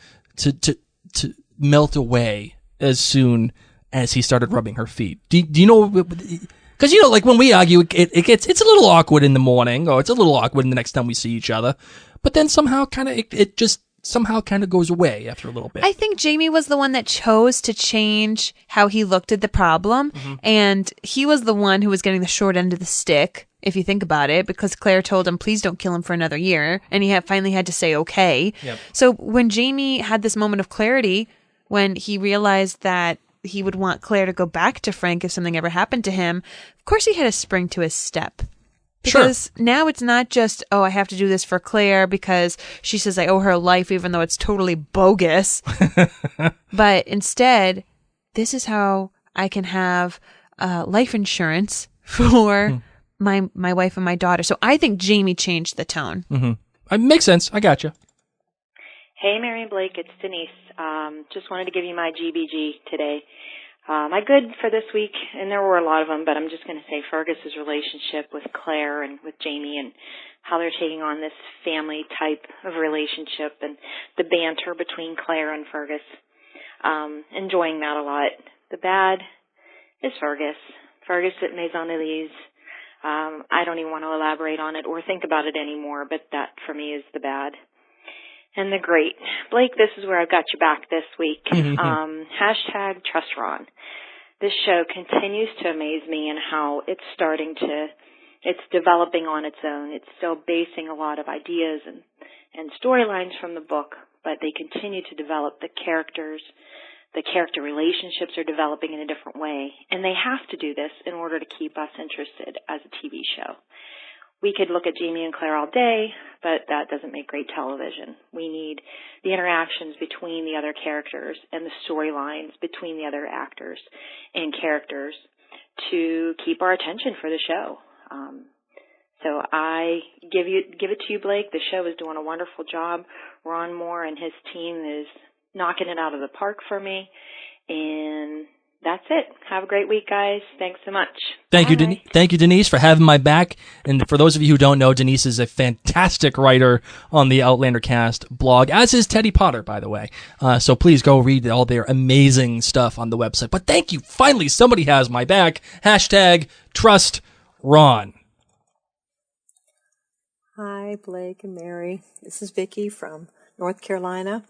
melt away as soon as he started rubbing her feet. Do you know? Because, you know, like when we argue, it's a little awkward in the morning, or it's a little awkward the next time we see each other, but then somehow kind of it just somehow kind of goes away after a little bit. I think Jamie was the one that chose to change how he looked at the problem, and he was the one who was getting the short end of the stick, if you think about it, because Claire told him, please don't kill him for another year, and he finally had to say okay. Yep. So when Jamie had this moment of clarity, when he realized that he would want Claire to go back to Frank if something ever happened to him, of course he had a spring to his step. Because now it's not just, oh, I have to do this for Claire because she says I owe her life, even though it's totally bogus. But instead, this is how I can have life insurance for my wife and my daughter. So I think Jamie changed the tone. It makes sense. I got you. Hey, Mary and Blake, it's Denise. Just wanted to give you my GBG today. My good for this week, and there were a lot of them, but I'm just going to say Fergus's relationship with Claire and with Jamie, and how they're taking on this family type of relationship, and the banter between Claire and Fergus. Enjoying that a lot. The bad is Fergus. Fergus at Maison Elise. I don't even want to elaborate on it or think about it anymore, but that for me is the bad. And the great. Blake, this is where I've got you back this week. Hashtag Trust Ron. This show continues to amaze me in how it's developing on its own. It's still basing a lot of ideas and storylines from the book, but they continue to develop the characters. The character relationships are developing in a different way, and they have to do this in order to keep us interested as a TV show. We could look at Jamie and Claire all day, but that doesn't make great television. We need the interactions between the other characters and the storylines between the other actors and characters to keep our attention for the show. So I give it to you, Blake. The show is doing a wonderful job. Ron Moore and his team is knocking it out of the park for me. And that's it. Have a great week, guys. Thanks so much. Thank you, Denise. Thank you, Denise, for having my back. And for those of you who don't know, Denise is a fantastic writer on the Outlander Cast blog, as is Teddy Potter, by the way. So please go read all their amazing stuff on the website. But thank you. Finally, somebody has my back. Hashtag Trust Ron. Hi, Blake and Mary. This is Vicki from North Carolina.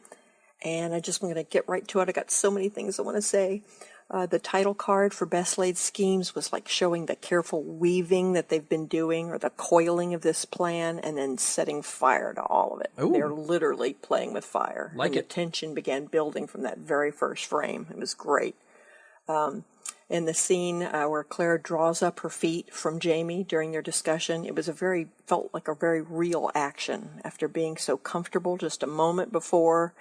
And I just want to get right to it. I got so many things I want to say. The title card for Best Laid Schemes was like showing the careful weaving that they've been doing, or the coiling of this plan, and then setting fire to all of it. Ooh. They're literally playing with fire. Like and it. The tension began building from that very first frame. It was great. In the scene where Claire draws up her feet from Jamie during their discussion, it was felt like a very real action. After being so comfortable just a moment before,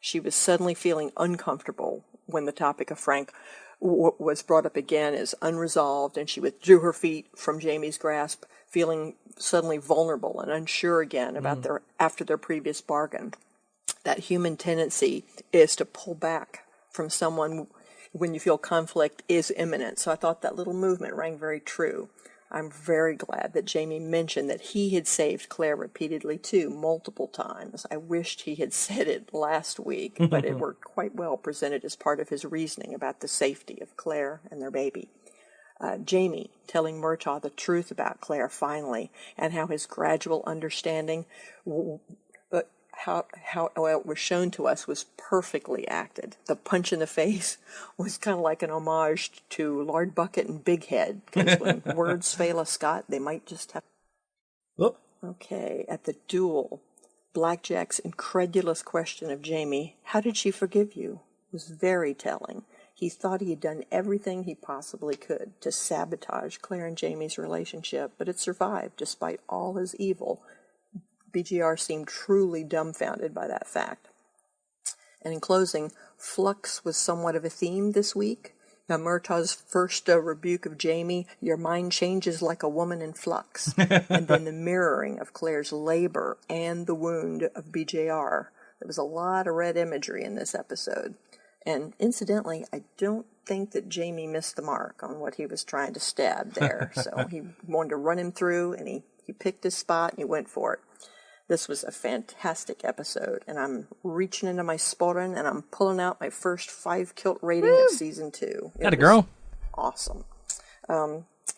she was suddenly feeling uncomfortable when the topic of Frank was brought up again as unresolved, and she withdrew her feet from Jamie's grasp, feeling suddenly vulnerable and unsure again about after their previous bargain. That human tendency is to pull back from someone when you feel conflict is imminent. So I thought that little movement rang very true. I'm very glad that Jamie mentioned that he had saved Claire repeatedly too, multiple times. I wished he had said it last week, but it worked quite well presented as part of his reasoning about the safety of Claire and their baby. Jamie telling Murtaugh the truth about Claire finally, and how his gradual understanding, how it was shown to us, was perfectly acted. The punch in the face was kind of like an homage to Lard Bucket and Big Head, because when words fail a Scot, they might just have... Oh. Okay, at the duel, Blackjack's incredulous question of Jamie, "How did she forgive you?" was very telling. He thought he had done everything he possibly could to sabotage Claire and Jamie's relationship, but it survived despite all his evil. BGR seemed truly dumbfounded by that fact. And in closing, flux was somewhat of a theme this week. Now, Murtaugh's first rebuke of Jamie, "Your mind changes like a woman in flux," and then the mirroring of Claire's labor and the wound of BJR. There was a lot of red imagery in this episode. And incidentally, I don't think that Jamie missed the mark on what he was trying to stab there. So he wanted to run him through, and he picked his spot and he went for it. This was a fantastic episode, and I'm reaching into my sporran, and I'm pulling out my first 5 kilt rating of season 2. Got a girl. Awesome.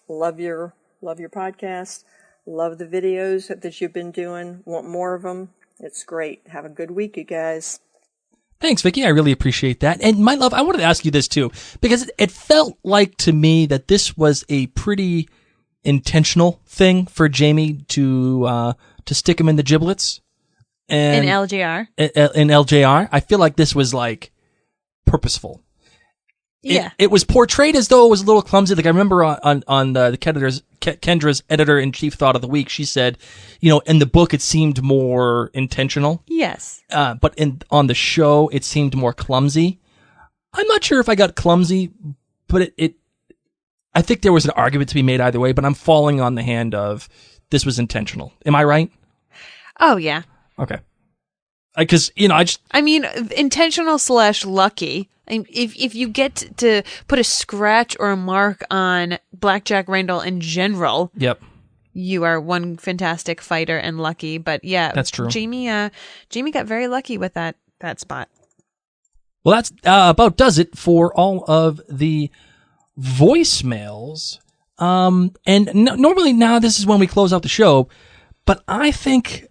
Love your podcast. Love the videos that you've been doing. Want more of them? It's great. Have a good week, you guys. Thanks, Vicky. I really appreciate that. And my love, I wanted to ask you this too, because it felt like to me that this was a pretty intentional thing for Jamie to stick him in the giblets. And in LJR. In LJR. I feel like this was like purposeful. Yeah. It was portrayed as though it was a little clumsy. Like I remember on the Kendra's editor-in-chief thought of the week, she said, in the book it seemed more intentional. Yes. But on the show it seemed more clumsy. I'm not sure if I got clumsy, but I think there was an argument to be made either way, but I'm falling on the hand of this was intentional. Am I right? Oh, yeah. Okay. Because, intentional / lucky. If you get to put a scratch or a mark on Blackjack Randall in general, yep, you are one fantastic fighter and lucky. But yeah, that's true. Jamie got very lucky with that spot. Well, that's about does it for all of the voicemails. Normally now this is when we close out the show, but I think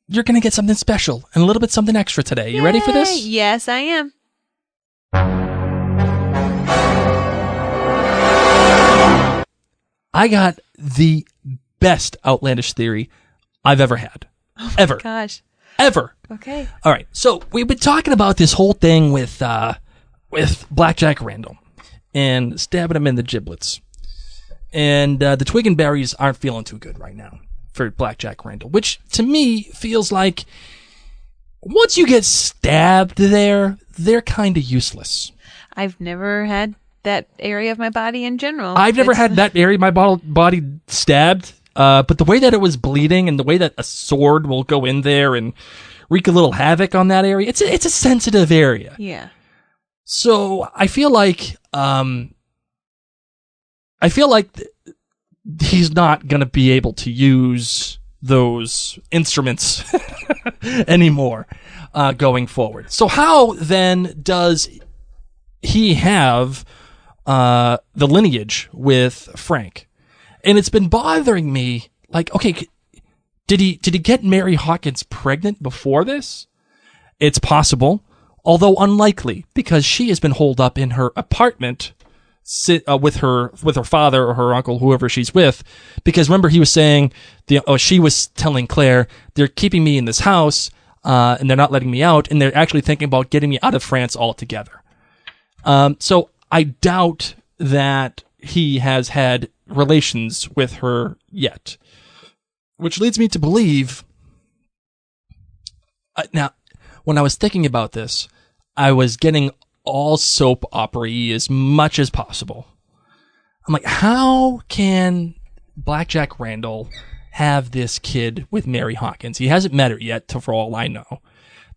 you're going to get something special and a little bit something extra today. You ready for this? Yes, I am. I got the best outlandish theory I've ever had. Ever. Gosh. Ever. Okay. All right. So we've been talking about this whole thing with Blackjack Randall and stabbing him in the giblets. And the twig and berries aren't feeling too good right now for Blackjack Randall, which to me feels like once you get stabbed there, they're kind of useless. I've never had that area of my body in general. I've never had that area of my body stabbed, but the way that it was bleeding and the way that a sword will go in there and wreak a little havoc on that area, it's a sensitive area. Yeah. So I feel like he's not going to be able to use those instruments anymore going forward. So how then does he have the lineage with Frank? And it's been bothering me. Like, okay, did he get Mary Hawkins pregnant before this? It's possible, although unlikely, because she has been holed up in her apartment sit with her father or her uncle, whoever she's with, because remember he was saying she was telling Claire, they're keeping me in this house and they're not letting me out, and they're actually thinking about getting me out of France altogether. So I doubt that he has had relations with her yet, which leads me to believe. Now, when I was thinking about this, I was getting all soap opera-y as much as possible. I'm like, how can Blackjack Randall have this kid with Mary Hawkins? He hasn't met her yet, for all I know.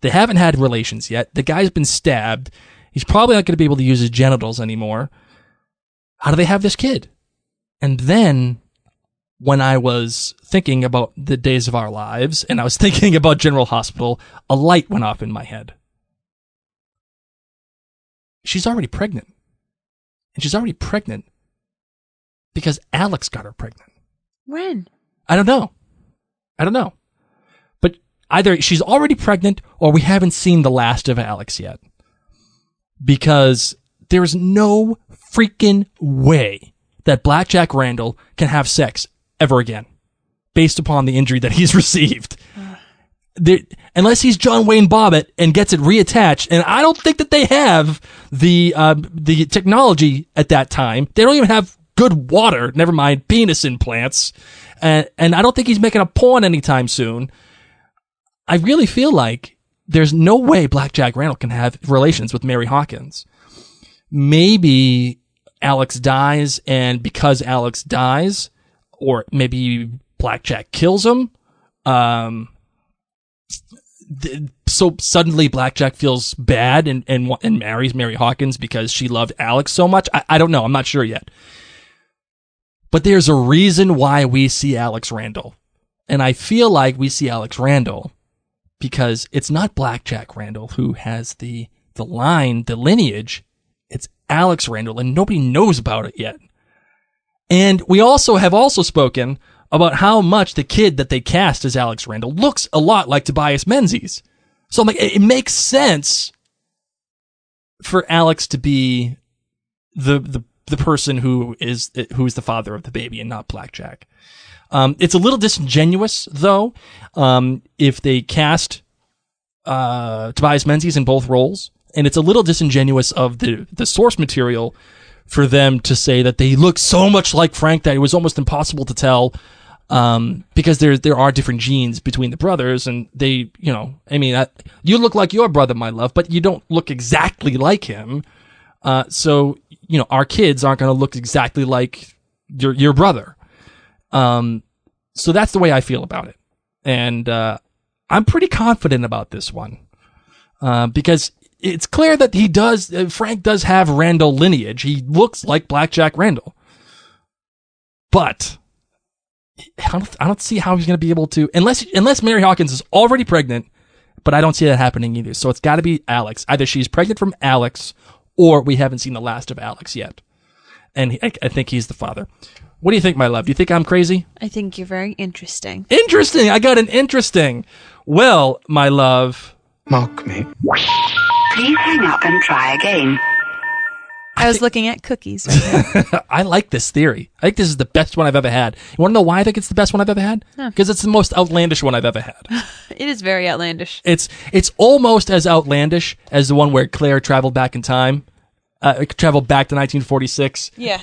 They haven't had relations yet. The guy's been stabbed. He's probably not going to be able to use his genitals anymore. How do they have this kid? And then, when I was thinking about the days of our lives, and I was thinking about General Hospital, a light went off in my head. She's already pregnant. And she's already pregnant because Alex got her pregnant. When? I don't know. But either she's already pregnant or we haven't seen the last of Alex yet. Because there's no freaking way that Blackjack Randall can have sex ever again based upon the injury that he's received. Unless he's John Wayne Bobbitt and gets it reattached, and I don't think that they have the technology at that time. They don't even have good water, never mind penis implants, and I don't think he's making a porn anytime soon. I really feel like there's no way Blackjack Randall can have relations with Mary Hawkins. Maybe Alex dies, and because Alex dies, or maybe Blackjack kills him, so suddenly Blackjack feels bad and marries Mary Hawkins because she loved Alex so much. I don't know. I'm not sure yet. But there's a reason why we see Alex Randall. And I feel like we see Alex Randall because it's not Blackjack Randall who has the line, the lineage. It's Alex Randall, and nobody knows about it yet. And we have spoken about how much the kid that they cast as Alex Randall looks a lot like Tobias Menzies. So I'm like, it makes sense for Alex to be the person who is the father of the baby and not Blackjack. It's a little disingenuous though, if they cast Tobias Menzies in both roles, and it's a little disingenuous of the source material for them to say that they look so much like Frank that it was almost impossible to tell. Because there are different genes between the brothers, and they, you look like your brother, my love, but you don't look exactly like him. So, our kids aren't going to look exactly like your brother. So that's the way I feel about it. And, I'm pretty confident about this one. Because it's clear that Frank does have Randall lineage. He looks like Blackjack Randall. But I don't see how he's going to be able to, unless Mary Hawkins is already pregnant, but I don't see that happening either. So it's got to be Alex. Either she's pregnant from Alex, or we haven't seen the last of Alex yet. And I think he's the father. What do you think, my love? Do you think I'm crazy? I think you're very interesting. Interesting! I got an interesting. Well, my love. Mock me. Please hang up and try again. I was looking at cookies right now. I like this theory. I think this is the best one I've ever had. You want to know why I think it's the best one I've ever had? Because it's the most outlandish one I've ever had. It is very outlandish. It's almost as outlandish as the one where Claire traveled back in time. Traveled back to 1946. Yeah.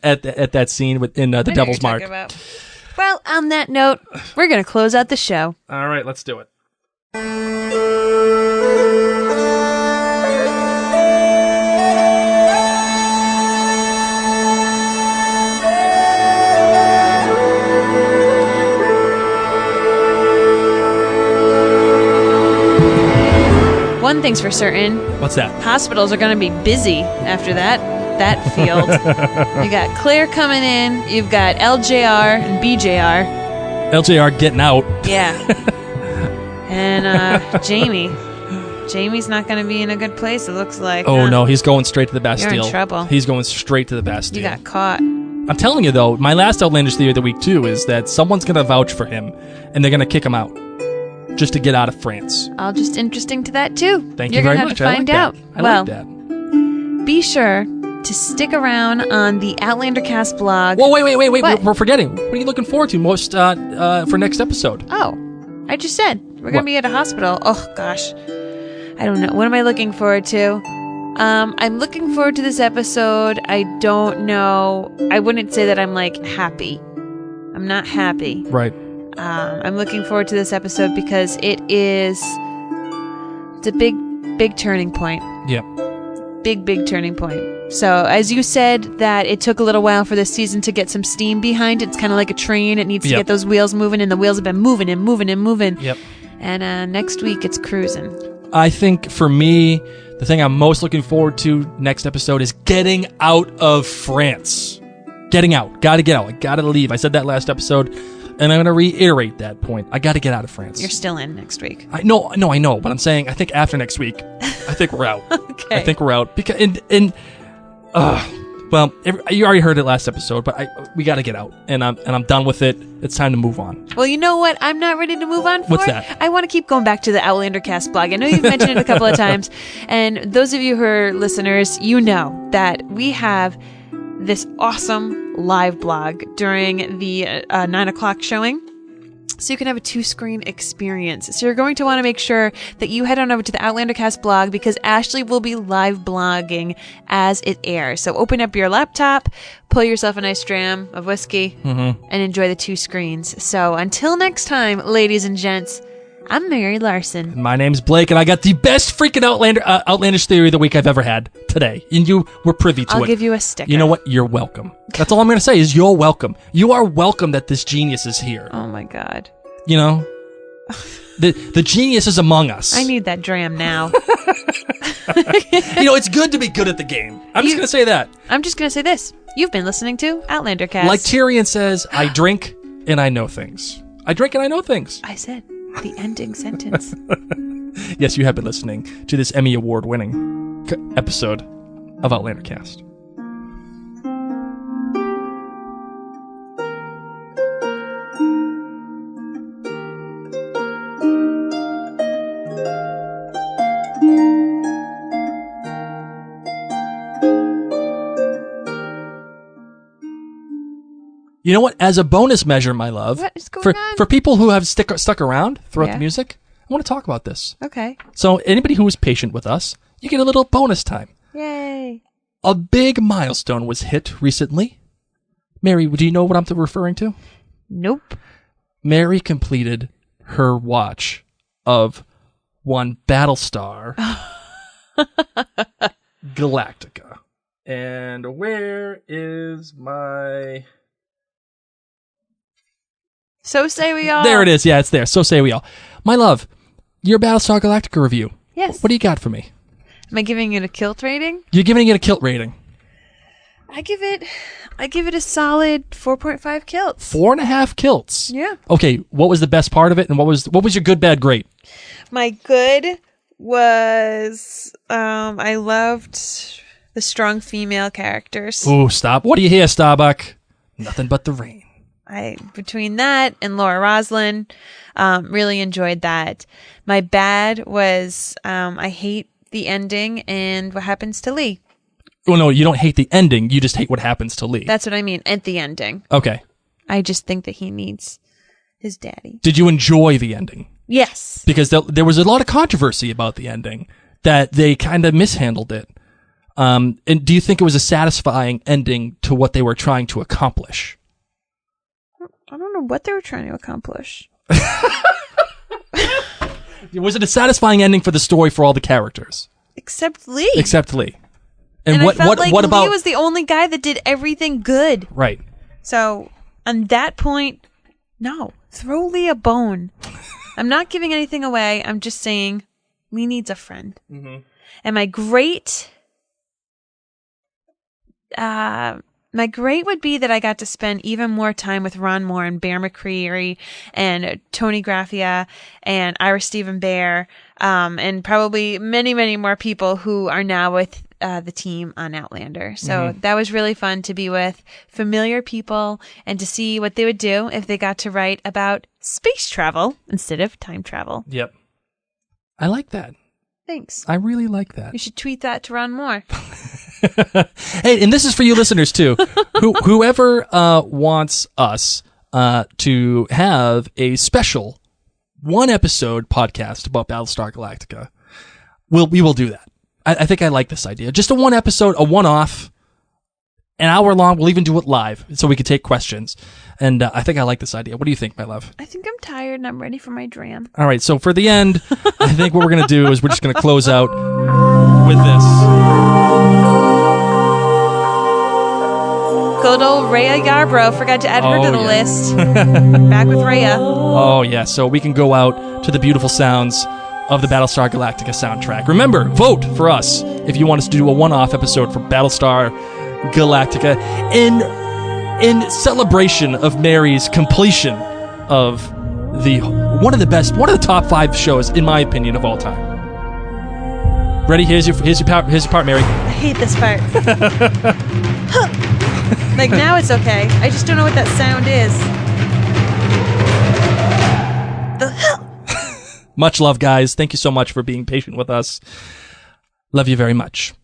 at that scene in The Devil's Mark. Well, on that note, we're going to close out the show. All right, let's do it. One thing's for certain. What's that? Hospitals are going to be busy after that field. You got Claire coming in. You've got LJR and BJR. LJR getting out. Yeah. And Jamie. Jamie's not going to be in a good place, it looks like. Oh, no. He's going straight to the Bastille. You're in trouble. He's going straight to the Bastille. You got caught. I'm telling you, though, my last Outlandish Theory of the week, too, is that someone's going to vouch for him, and they're going to kick him out. Just to get out of France. All just interesting to that, too. Thank you very much. You're going to have to find out. I like that. Be sure to stick around on the Outlander Cast blog. Well, wait. What? We're forgetting. What are you looking forward to most for next episode? Oh, I just said we're going to be at a hospital. Oh, gosh. I don't know. What am I looking forward to? I'm looking forward to this episode. I don't know. I wouldn't say that I'm, like, happy. I'm not happy. Right. I'm looking forward to this episode because it's a big turning point. Yep. Big turning point. So, as you said, that it took a little while for this season to get some steam behind it. It's kind of like a train. It needs to get those wheels moving, and the wheels have been moving and moving and moving. Yep. And next week, it's cruising. I think for me, the thing I'm most looking forward to next episode is getting out of France. Getting out. Gotta get out. I gotta leave. I said that last episode, and I'm gonna reiterate that point. I gotta get out of France. You're still in next week. I know, but I'm saying I think after next week, I think we're out. Okay. I think we're out. Because, well, you already heard it last episode, but we gotta get out, and I'm done with it. It's time to move on. Well, you know what? I'm not ready to move on for. What's that? I want to keep going back to the Outlander Cast blog. I know you've mentioned it a couple of times, and those of you who are listeners, you know that we have this awesome live blog during the 9 o'clock showing. So you can have a 2-screen experience. So you're going to want to make sure that you head on over to the Outlander Cast blog because Ashley will be live blogging as it airs. So open up your laptop, pull yourself a nice dram of whiskey, and enjoy the 2 screens. So until next time, ladies and gents, I'm Mary Larson. My name's Blake, and I got the best freaking Outlandish Theory of the week I've ever had today. And you were privy to it. I'll give you a sticker. You know what? You're welcome. That's all I'm going to say is you're welcome. You are welcome that this genius is here. Oh, my God. You know? The genius is among us. I need that dram now. It's good to be good at the game. I'm just going to say that. I'm just going to say this. You've been listening to Outlander Cast. Like Tyrion says, I drink and I know things. I drink and I know things. I said the ending sentence. Yes, you have been listening to this Emmy Award-winning episode of Outlander Cast. You know what? As a bonus measure, my love, what is going on? For people who have stuck around throughout the music, I want to talk about this. Okay. So anybody who was patient with us, you get a little bonus time. Yay. A big milestone was hit recently. Mary, do you know what I'm referring to? Nope. Mary completed her watch of one Battlestar Galactica. And where is my... So say we all. There it is. Yeah, it's there. So say we all. My love, your Battlestar Galactica review. Yes. What do you got for me? Am I giving it a kilt rating? You're giving it a kilt rating. I give it a solid 4.5 kilts. 4.5 kilts. Yeah. Okay, what was the best part of it, and what was your good, bad, great? My good was I loved the strong female characters. Ooh, stop. What do you hear, Starbuck? Nothing but the rain. Between that and Laura Roslin, really enjoyed that. My bad was I hate the ending and what happens to Lee. Well, no, you don't hate the ending. You just hate what happens to Lee. That's what I mean. At the ending. Okay. I just think that he needs his daddy. Did you enjoy the ending? Yes. Because there was a lot of controversy about the ending, that they kind of mishandled it. And do you think it was a satisfying ending to what they were trying to accomplish? I don't know what they were trying to accomplish. Was it a satisfying ending for the story for all the characters? Except Lee. And I felt like what about Lee was the only guy that did everything good. Right. So on that point, no. Throw Lee a bone. I'm not giving anything away. I'm just saying Lee needs a friend. Mm-hmm. And my great would be that I got to spend even more time with Ron Moore and Bear McCreary and Tony Graffia and Ira Stephen Bear, and probably many, many more people who are now with the team on Outlander. So that was really fun to be with familiar people and to see what they would do if they got to write about space travel instead of time travel. Yep. I like that. Thanks. I really like that. You should tweet that to Ron Moore. Hey, and this is for you listeners too. Whoever wants us to have a special 1-episode podcast about Battlestar Galactica, we will do that. I think I like this idea. Just a 1 episode, a one-off, an hour long. We'll even do it live so we can take questions. And I think I like this idea. What do you think, my love? I think I'm tired and I'm ready for my dram. All right, so for the end, I think what we're going to do is we're just going to close out with this. Good old Rhea Yarbrough. Forgot to add her to the list. Back with Rhea. Oh, yeah. So we can go out to the beautiful sounds of the Battlestar Galactica soundtrack. Remember, vote for us if you want us to do a one-off episode for Battlestar Galactica in celebration of Mary's completion of one of the top 5 shows, in my opinion, of all time. Ready? Here's your part, Mary. I hate this part. Like, now it's okay. I just don't know what that sound is. Much love, guys. Thank you so much for being patient with us. Love you very much.